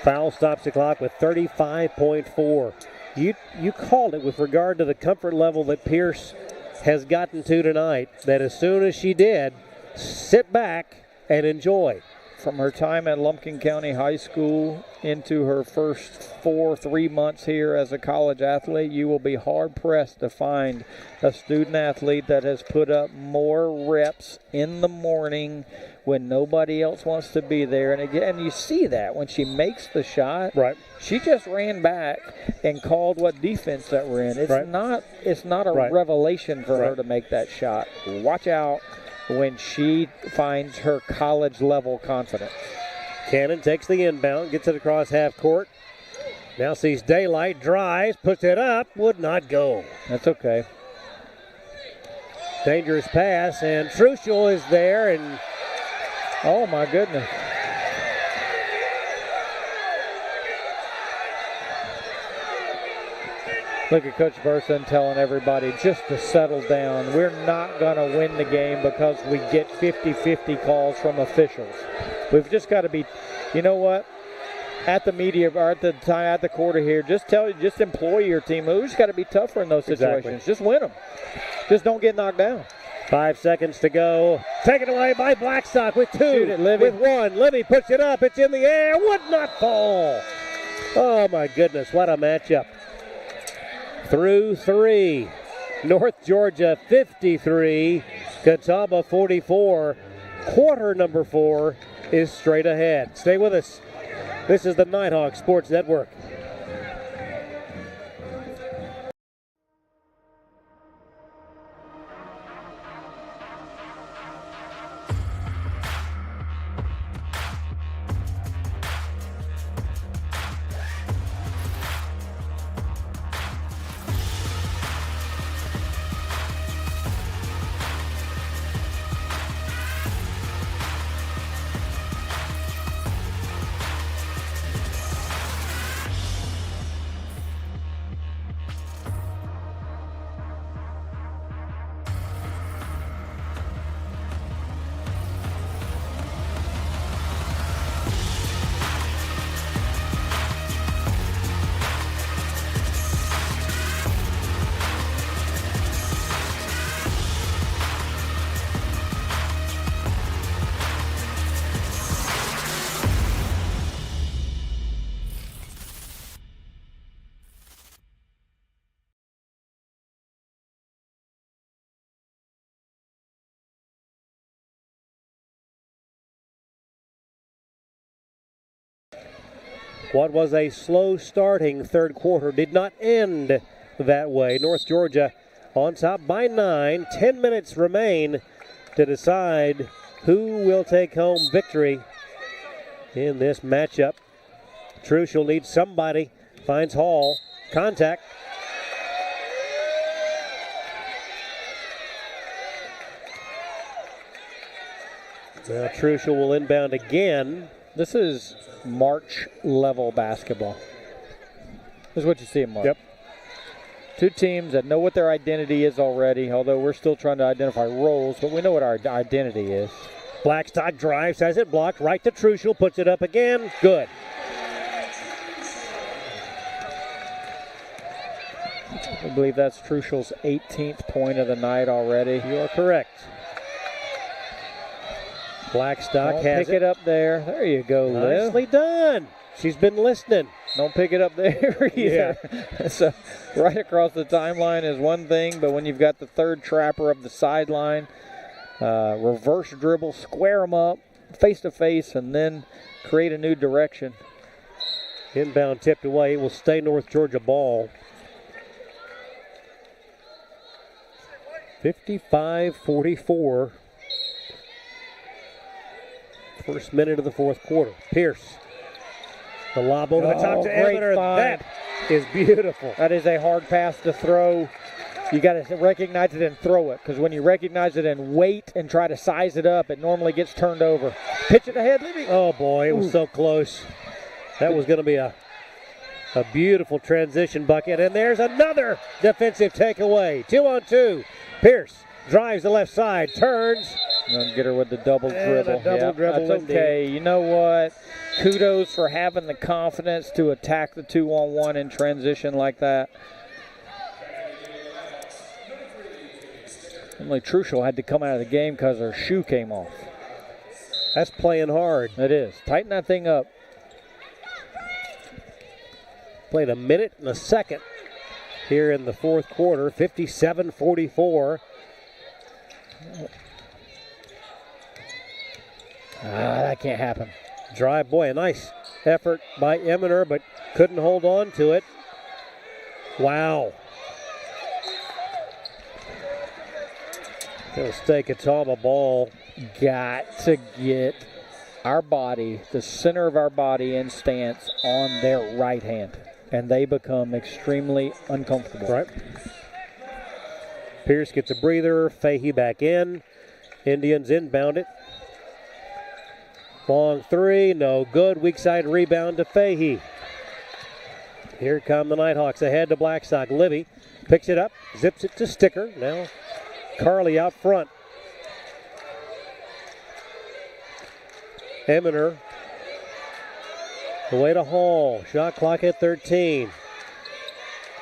Speaker 1: Foul stops the clock with 35.4. You called it with regard to the comfort level that Pierce has gotten to tonight, that as soon as she did, sit back and enjoy.
Speaker 6: From her time at Lumpkin County High School into her first 3 months here as a college athlete, you will be hard-pressed to find a student athlete that has put up more reps in the morning when nobody else wants to be there. And again, you see that when she makes the shot.
Speaker 1: Right.
Speaker 6: She just ran back and called what defense that we're in. It's not a revelation for her to make that shot. Watch out when she finds her college level confidence.
Speaker 1: Cannon takes the inbound, gets it across half court. Now sees daylight, drives, puts it up, would not go.
Speaker 6: That's okay.
Speaker 1: Dangerous pass, and Truschel is there, and
Speaker 6: oh my goodness. Look at Coach Burson telling everybody just to settle down. We're not going to win the game because we get 50-50 calls from officials. We've just got to be, you know what? At the media or at the quarter here, just employ your team. We just got to be tougher in those situations.
Speaker 1: Exactly.
Speaker 6: Just win them. Just don't get knocked down.
Speaker 1: 5 seconds to go. Taken away by Blackstock with 2.
Speaker 6: Shoot it, Livy.
Speaker 1: With 1. Livy puts it up. It's in the air. Would not fall. Oh, my goodness. What a matchup. Through 3. North Georgia 53. Catawba 44. Quarter number 4 is straight ahead. Stay with us. This is the Nighthawk Sports Network. What was a slow starting third quarter did not end that way. North Georgia on top by 9. 10 minutes remain to decide who will take home victory in this matchup. Truschel needs somebody. Finds Hall. Contact. Now Truschel will inbound again.
Speaker 6: This is March level basketball. This is what you see in March.
Speaker 1: Yep.
Speaker 6: Two teams that know what their identity is already, although we're still trying to identify roles, but we know what our identity is.
Speaker 1: Blackstock drives, has it blocked, right to Truschel, puts it up again. Good.
Speaker 6: I believe that's Truschel's 18th point of the night already.
Speaker 1: You are correct. Blackstock has
Speaker 6: pick it up there. There you go, Liv.
Speaker 1: Nicely done. She's been listening.
Speaker 6: Don't pick it up there either. Yeah. So right across the timeline is one thing, but when you've got the third trapper of the sideline, reverse dribble, square them up, face to face, and then create a new direction.
Speaker 1: Inbound tipped away. It will stay North Georgia ball. 55-44. First minute of the fourth quarter. Pierce. The lob over the top to Eminer. That is beautiful.
Speaker 6: That is a hard pass to throw. You got to recognize it and throw it, because when you recognize it and wait and try to size it up, it normally gets turned over. Pitch it ahead, Libby.
Speaker 1: Oh, boy, it was so close. That was going to be a beautiful transition bucket. And there's another defensive takeaway. 2-on-2. Pierce drives the left side, turns.
Speaker 6: Get her with the double dribble.
Speaker 1: Dribble
Speaker 6: that's okay. You know what? Kudos for having the confidence to attack the 2-on-1 in transition like that. Emily Truschel had to come out of the game because her shoe came off.
Speaker 1: That's playing hard.
Speaker 6: It is. Tighten that thing up.
Speaker 1: Played a minute and a second here in the fourth quarter. 57-44.
Speaker 6: That can't happen.
Speaker 1: Drive, boy, a nice effort by Eminer, but couldn't hold on to it. Wow. It'll stay Catawba ball.
Speaker 6: Got to get our body, the center of our body in stance on their right hand, and they become extremely uncomfortable.
Speaker 1: Right. Pierce gets a breather. Fahey back in. Indians inbound it. Long three, no good. Weak side rebound to Fahey. Here come the Nighthawks ahead to Blackstock. Livy picks it up, zips it to Sticker. Now Carly out front. Eminer away to Hall. Shot clock at 13.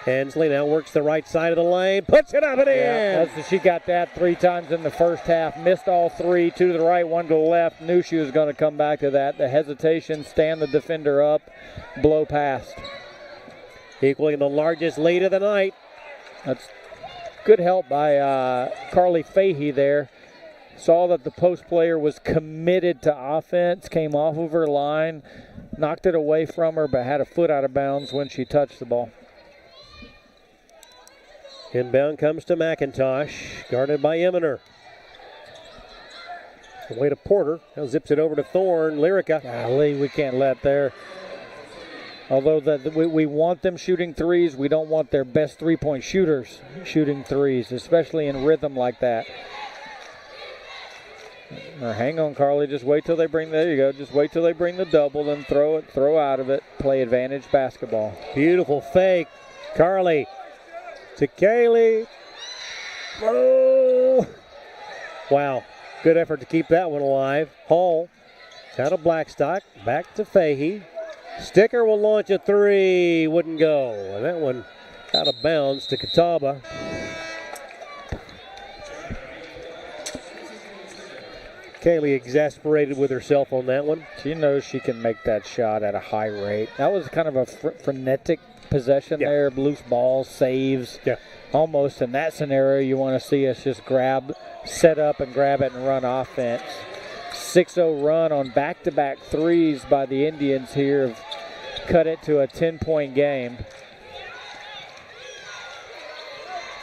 Speaker 1: Hensley now works the right side of the lane. Puts it up and in.
Speaker 6: She got that 3 times in the first half. Missed all 3. 2 to the right, 1 to the left. Knew she was going to come back to that. The hesitation, stand the defender up, blow past.
Speaker 1: Equaling the largest lead of the night.
Speaker 6: That's good help by Carly Fahey there. Saw that the post player was committed to offense, came off of her line, knocked it away from her, but had a foot out of bounds when she touched the ball.
Speaker 1: Inbound comes to McIntosh, guarded by Eminer. Away to Porter. Now zips it over to Thorne. Lyrica.
Speaker 6: Golly, we can't let their... Although we want them shooting threes, we don't want their best three-point shooters shooting threes, especially in rhythm like that. Or hang on, Carly. Just wait till they bring... There you go. Just wait till they bring the double, then throw out of it. Play advantage basketball.
Speaker 1: Beautiful fake. Carly to Kaylee. Oh! Wow. Good effort to keep that one alive. Hall out of Blackstock. Back to Fahey. Sticker will launch a 3. Wouldn't go. And that one out of bounds to Catawba. Kaylee exasperated with herself on that one.
Speaker 6: She knows she can make that shot at a high rate. That was kind of a frenetic possession there. Loose balls, saves.
Speaker 1: Yeah.
Speaker 6: Almost in that scenario, you want to see us just set up and grab it and run offense. 6-0 run on back-to-back threes by the Indians here have cut it to a 10-point game.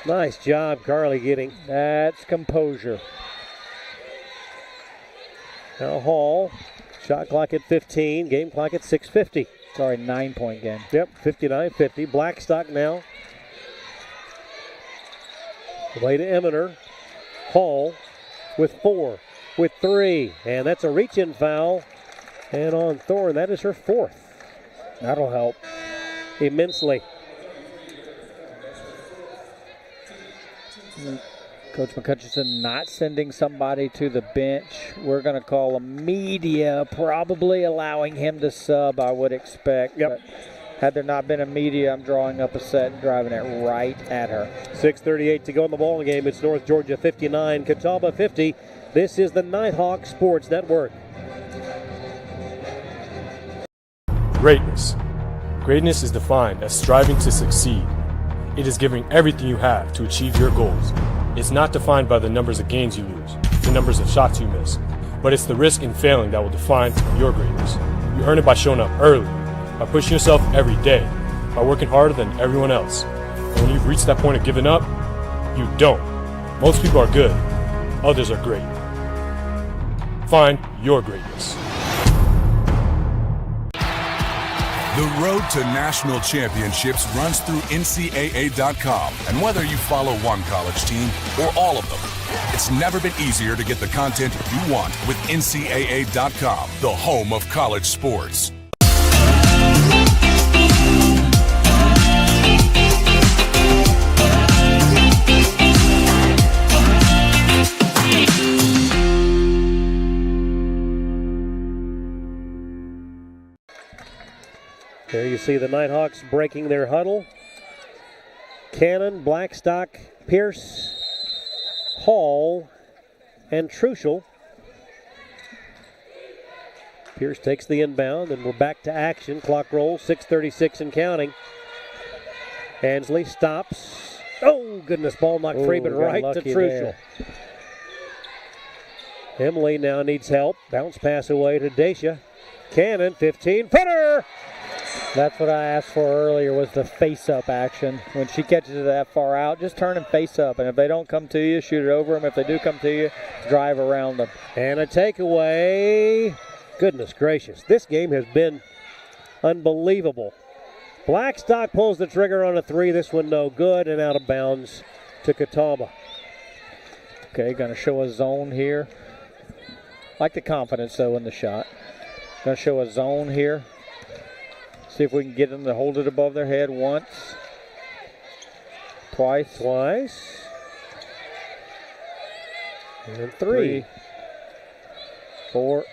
Speaker 1: Nice job, Carly getting.
Speaker 6: That's composure.
Speaker 1: Now Hall, shot clock at 15, game clock at 6:50.
Speaker 6: Sorry, 9-point game.
Speaker 1: Yep, 59-50. Blackstock now. Away to Eminer. Hall with 4, with 3, and that's a reach-in foul. And on Thorne, that is her 4th.
Speaker 6: That'll help
Speaker 1: immensely.
Speaker 6: Coach McCutcheon not sending somebody to the bench. We're going to call a media, probably allowing him to sub, I would expect.
Speaker 1: Yep.
Speaker 6: But had there not been a media, I'm drawing up a set and driving it right at her.
Speaker 1: 6:38 to go in the ball game. It's North Georgia 59, Catawba 50. This is the Nighthawk Sports Network.
Speaker 2: Greatness. Greatness is defined as striving to succeed. It is giving everything you have to achieve your goals. It's not defined by the numbers of games you lose, the numbers of shots you miss, but it's the risk in failing that will define your greatness. You earn it by showing up early, by pushing yourself every day, by working harder than everyone else. And when you've reached that point of giving up, you don't. Most people are good, others are great. Find your greatness.
Speaker 3: The road to national championships runs through NCAA.com. And whether you follow one college team or all of them, it's never been easier to get the content you want with NCAA.com, the home of college sports.
Speaker 1: There you see the Nighthawks breaking their huddle. Cannon, Blackstock, Pierce, Hall, and Truschel. Pierce takes the inbound, and we're back to action. Clock rolls, 6:36 and counting. Ansley stops. Oh, goodness, ball knocked free, but right to Truschel. Emily now needs help. Bounce pass away to Dacia. Cannon, 15-footer!
Speaker 6: That's what I asked for earlier, was the face-up action. When she catches it that far out, just turn and face up. And if they don't come to you, shoot it over them. If they do come to you, drive around them.
Speaker 1: And a takeaway. Goodness gracious. This game has been unbelievable. Blackstock pulls the trigger on a three. This one no good and out of bounds to Catawba.
Speaker 6: Okay, going to show a zone here. Like the confidence, though, in the shot. Going to show a zone here. See if we can get them to hold it above their head once. Twice.
Speaker 1: And three.
Speaker 6: 4.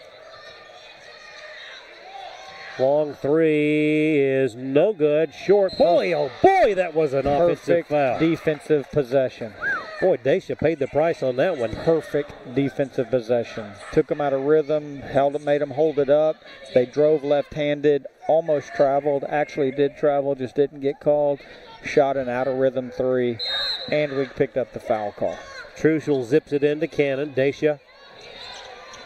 Speaker 1: Long three is no good. Short. Boy, oh boy, that was an offensive foul.
Speaker 6: Defensive possession.
Speaker 1: Boy, Dacia paid the price on that one.
Speaker 6: Perfect defensive possession. Took them out of rhythm, made them hold it up. They drove left-handed, almost traveled, actually did travel, just didn't get called. Shot an out of rhythm three, and we picked up the foul call.
Speaker 1: Truschel zips it into Cannon. Dacia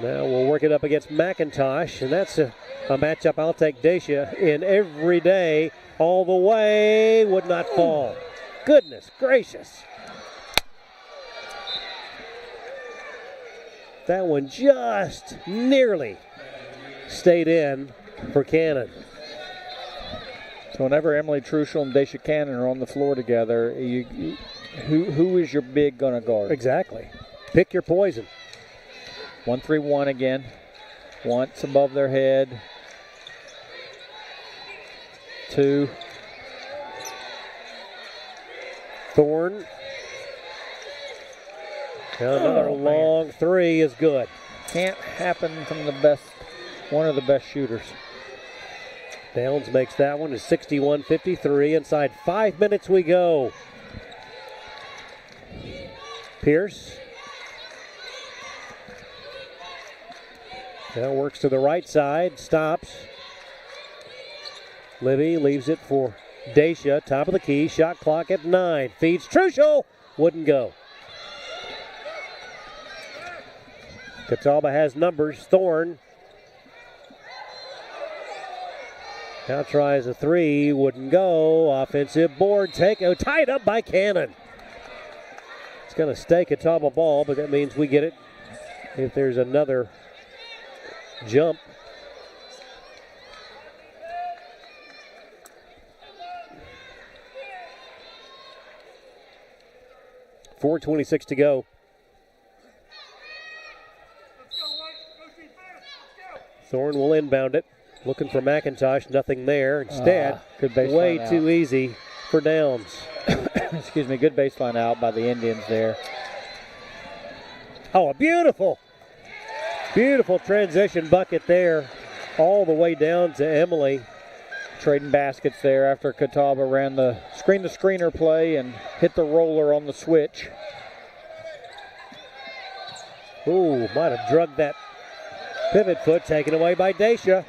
Speaker 1: now we'll work it up against McIntosh, and that's a matchup I'll take Dacia in every day. All the way, would not fall. Goodness gracious. That one just nearly stayed in for Cannon.
Speaker 6: So whenever Emily Truschel and Dacia Cannon are on the floor together, who is your big gonna guard?
Speaker 1: Exactly. Pick your poison.
Speaker 6: 1-3-1 again. Once above their head. 2.
Speaker 1: Thorne. Another long three is good.
Speaker 6: Can't happen from one of the best shooters.
Speaker 1: Downs makes that one. Is 61-53. Inside 5 minutes we go. Pierce. Now works to the right side. Stops. Libby leaves it for Dacia. Top of the key. Shot clock at 9. Feeds Truschel. Wouldn't go. Catawba has numbers. Thorne now tries a three. Wouldn't go. Offensive board. Tied up by Cannon. It's going to stay Catawba ball, but that means we get it if there's another jump. .4:26 to go. Thorne will inbound it. Looking for McIntosh. Nothing there. Instead, way too easy for Downs.
Speaker 6: Excuse me. Good baseline out by the Indians there.
Speaker 1: Oh, a beautiful transition bucket there. All the way down to Emily.
Speaker 6: Trading baskets there after Catawba ran the screener play and hit the roller on the switch.
Speaker 1: Ooh, might have drugged that pivot foot, taken away by Dacia.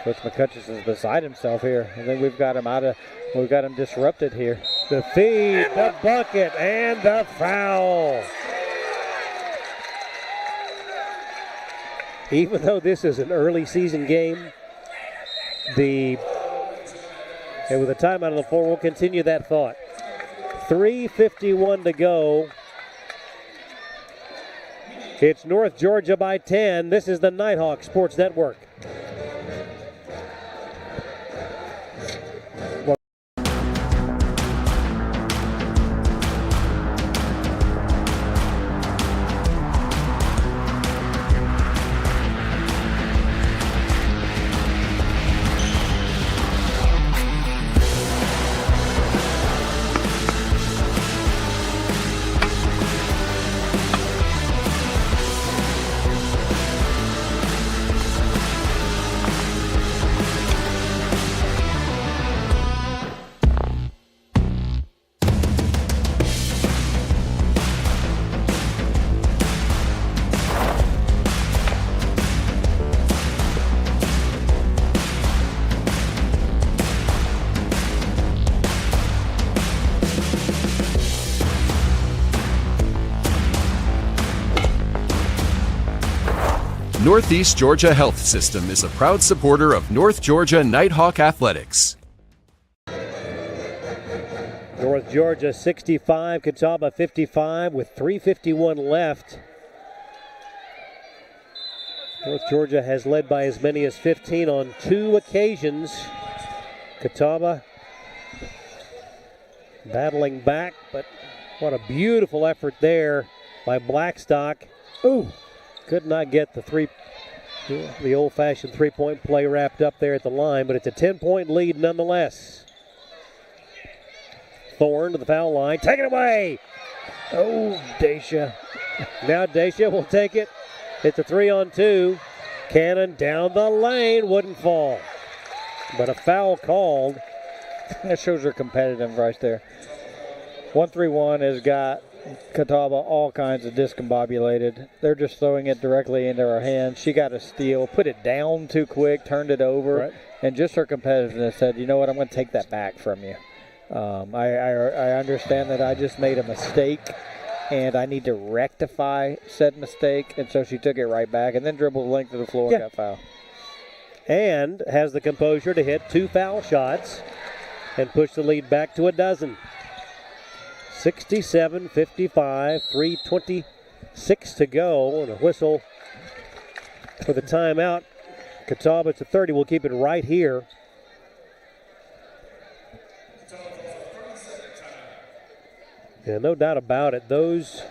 Speaker 6: Coach McCutcheon is beside himself here. I think we've got him disrupted here.
Speaker 1: The feed, the bucket, and the foul. Even though this is an early season game, with a timeout on the floor, we'll continue that thought. 3:51 to go. It's North Georgia by 10. This is the Nighthawk Sports Network.
Speaker 5: Northeast Georgia Health System is a proud supporter of North Georgia Nighthawk Athletics.
Speaker 1: North Georgia 65, Catawba 55 with 3:51 left. North Georgia has led by as many as 15 on 2 occasions. Catawba battling back, but what a beautiful effort there by Blackstock. Ooh, could not get the old-fashioned three-point play wrapped up there at the line, but it's a 10-point lead nonetheless. Thorne to the foul line, take it away. Oh, Dacia. Now Dacia will take it. It's a 3-on-2. Cannon down the lane, wouldn't fall. But a foul called.
Speaker 6: That shows her competitive right there. 1-3-1 has got Catawba all kinds of discombobulated. They're just throwing it directly into her hands. She got a steal, put it down too quick, turned it over, right. And just her competitiveness said, you know what, I'm going to take that back from you. I understand that I just made a mistake, and I need to rectify said mistake, and so she took it right back and then dribbled the length of the floor and got fouled.
Speaker 1: And has the composure to hit 2 foul shots and push the lead back to a dozen. 67-55, 3:26 to go, and a whistle for the timeout. Catawba to 30. We'll keep it right here. Yeah, no doubt about it. Those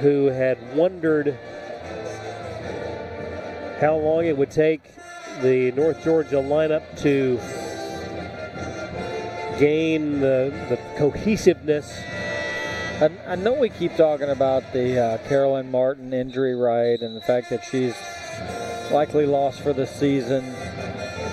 Speaker 1: who had wondered how long it would take the North Georgia lineup to gain the cohesiveness.
Speaker 6: I know we keep talking about the Carolyn Martin injury, right, and the fact that she's likely lost for the season.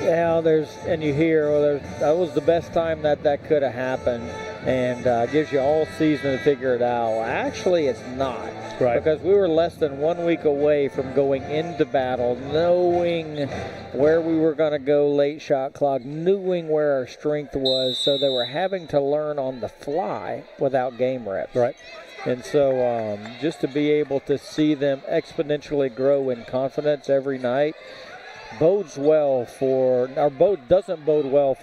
Speaker 6: Yeah, and you hear, that was the best time that could have happened, and gives you all season to figure it out. Well, actually, it's not.
Speaker 1: Right.
Speaker 6: Because we were less than 1 week away from going into battle, knowing where we were going to go late shot clock, knowing where our strength was, so they were having to learn on the fly without game reps.
Speaker 1: Right.
Speaker 6: And so just to be able to see them exponentially grow in confidence every night doesn't bode well for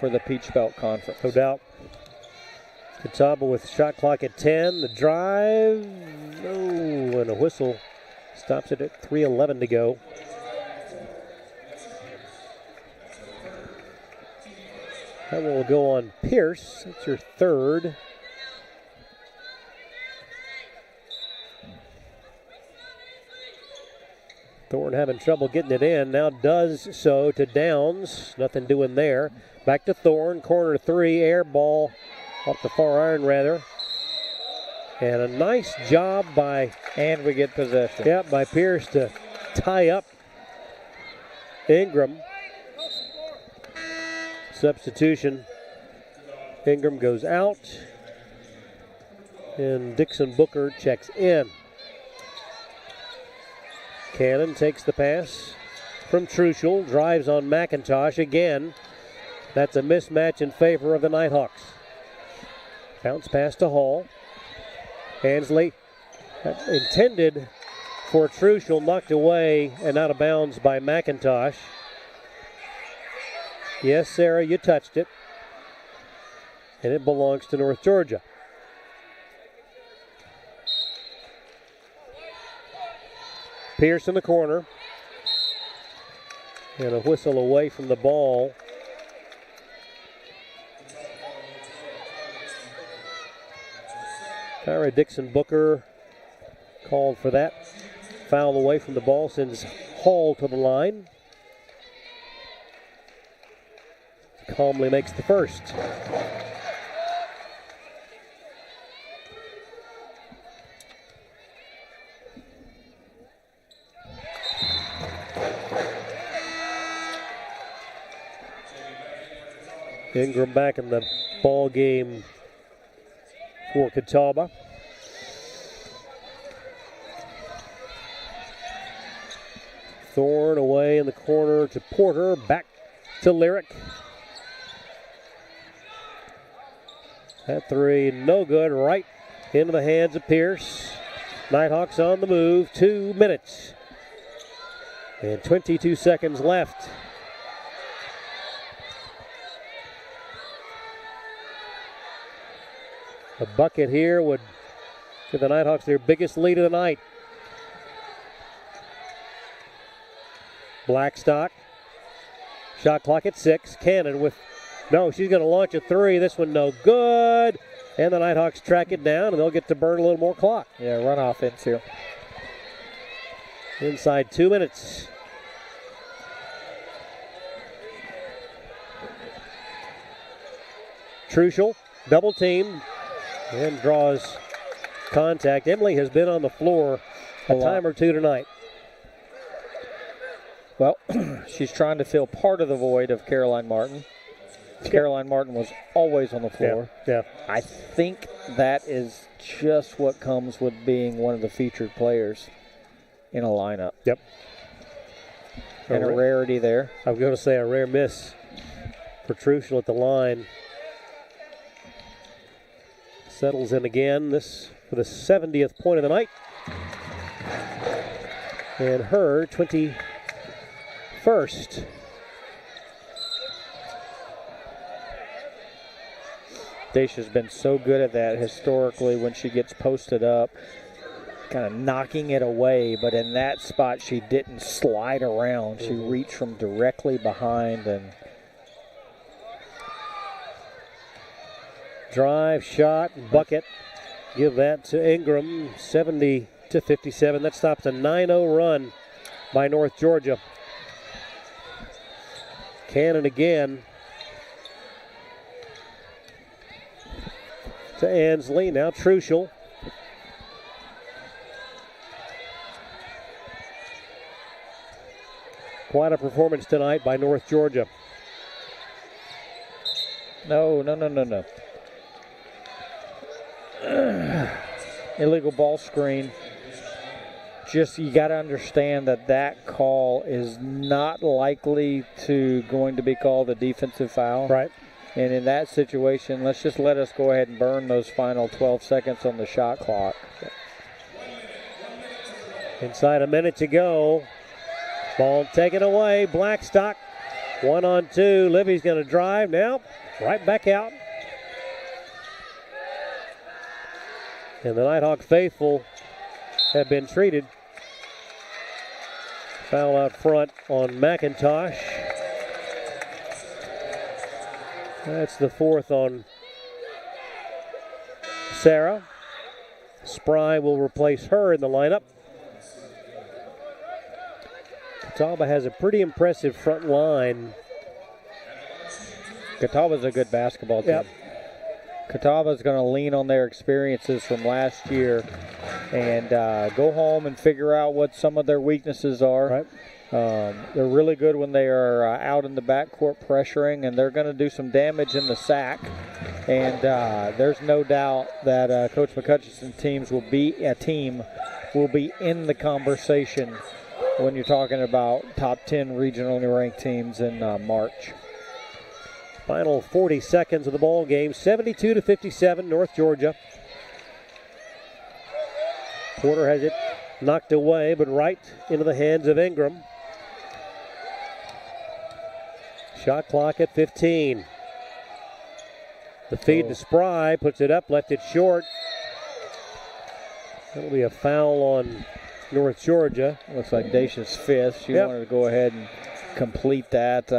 Speaker 6: the Peach Belt Conference.
Speaker 1: No doubt. Catawba with shot clock at 10. The drive, and a whistle stops it at 3:11 to go. That will go on Pierce. That's your third. Thorne having trouble getting it in. Now does so to Downs. Nothing doing there. Back to Thorne. Corner 3. Air ball off the far iron, rather. And a nice job by...
Speaker 6: And we get possession.
Speaker 1: Yeah, by Pierce to tie up Ingram. Substitution. Ingram goes out. And Dixon Booker checks in. Cannon takes the pass from Truschel. Drives on McIntosh again. That's a mismatch in favor of the Nighthawks. Bounce pass to Hall. Ansley intended for Truschel, knocked away and out of bounds by McIntosh. Yes, Sarah, you touched it. And it belongs to North Georgia. Pierce in the corner. And a whistle away from the ball. Kyra Dixon Booker called for that. Foul away from the ball, sends Hall to the line. Calmly makes the first. Ingram back in the ball game for Catawba. Thorne away in the corner to Porter, back to Lyric. That three, no good, right into the hands of Pierce. Nighthawks on the move, 2 minutes and 22 seconds left. A bucket here would give the Nighthawks their biggest lead of the night. Blackstock. Shot clock at 6. Cannon with, no, she's going to launch a three. This one no good. And the Nighthawks track it down, and they'll get to burn a little more clock.
Speaker 6: Yeah, run offense here.
Speaker 1: Inside 2 minutes. Truschel, double team, and draws contact. Emily has been on the floor a time or two tonight.
Speaker 6: Well, she's trying to fill part of the void of Caroline Martin. Caroline Martin was always on the floor.
Speaker 1: Yeah.
Speaker 6: I think that is just what comes with being one of the featured players in a lineup.
Speaker 1: Yep.
Speaker 6: And a rarity there.
Speaker 1: I was going to say a rare miss for Truschel at the line. Settles in again. This for the 70th point of the night. And her 21st.
Speaker 6: Dacia's been so good at that historically when she gets posted up, kind of knocking it away, but in that spot she didn't slide around. She reached from directly behind and drive, shot, bucket. Give that to Ingram, 70-57. That stops a 9-0 run by North Georgia. Cannon again to Ansley. Now Truschel. Quite a performance tonight by North Georgia. No. Illegal ball screen. Just, you got to understand that call is not likely going to be called a defensive foul.
Speaker 1: Right.
Speaker 6: And in that situation, let's just let us go ahead and burn those final 12 seconds on the shot clock.
Speaker 1: Inside a minute to go. Ball taken away. Blackstock. 1-on-2. Livy's going to drive now. Right back out. And the Nighthawk faithful have been treated. Foul out front on McIntosh. That's the fourth on Sarah. Spry will replace her in the lineup. Catawba has a pretty impressive front line.
Speaker 6: Catawba's a good basketball team.
Speaker 1: Yep.
Speaker 6: Catawba's going to lean on their experiences from last year and go home and figure out what some of their weaknesses are.
Speaker 1: Right.
Speaker 6: They're really good when they are out in the backcourt pressuring, and they're going to do some damage in the sack. And there's no doubt that Coach McCutcheon's team will be in the conversation when you're talking about top 10 regionally ranked teams in March.
Speaker 1: Final 40 seconds of the ball game, 72-57, North Georgia. Porter has it knocked away, but right into the hands of Ingram. Shot clock at 15. The feed to Spry, puts it up, left it short. That'll be a foul on North Georgia.
Speaker 6: Looks like Dacia's fifth. She wanted to go ahead and complete that,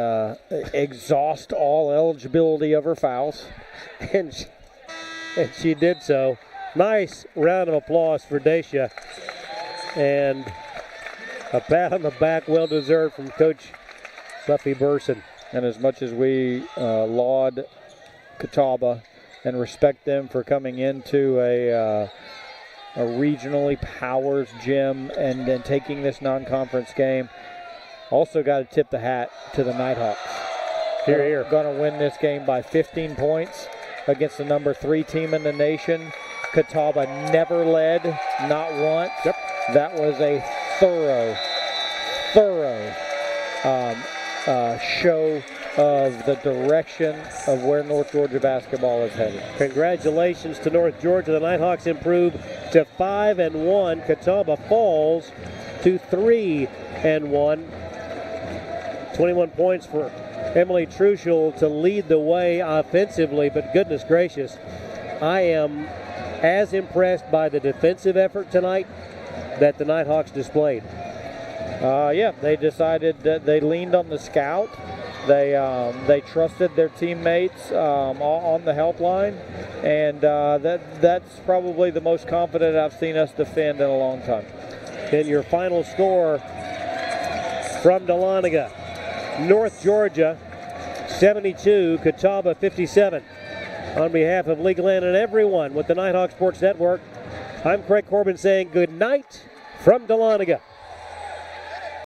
Speaker 6: exhaust all eligibility of her fouls.
Speaker 1: And she did so. Nice round of applause for Dacia. And a pat on the back, well-deserved from Coach Buffy Burson.
Speaker 6: And as much as we laud Catawba and respect them for coming into a regionally powers gym and then taking this non-conference game, also got to tip the hat to the Nighthawks.
Speaker 1: Here.
Speaker 6: Going to win this game by 15 points against the number 3 team in the nation. Catawba never led, not once.
Speaker 1: Yep.
Speaker 6: That was a thorough show of the direction of where North Georgia basketball is headed.
Speaker 1: Congratulations to North Georgia. The Nighthawks improve to 5-1. Catawba falls to 3-1. 21 points for Emily Truschel to lead the way offensively, but goodness gracious, I am as impressed by the defensive effort tonight that the Nighthawks displayed.
Speaker 6: They decided that they leaned on the scout. They trusted their teammates on the helpline, and that's probably the most confident I've seen us defend in a long time.
Speaker 1: And your final score from Dahlonega: North Georgia 72, Catawba 57. On behalf of Lee Glenn and everyone with the Nighthawk Sports Network, I'm Craig Corbin saying good night from Dahlonega.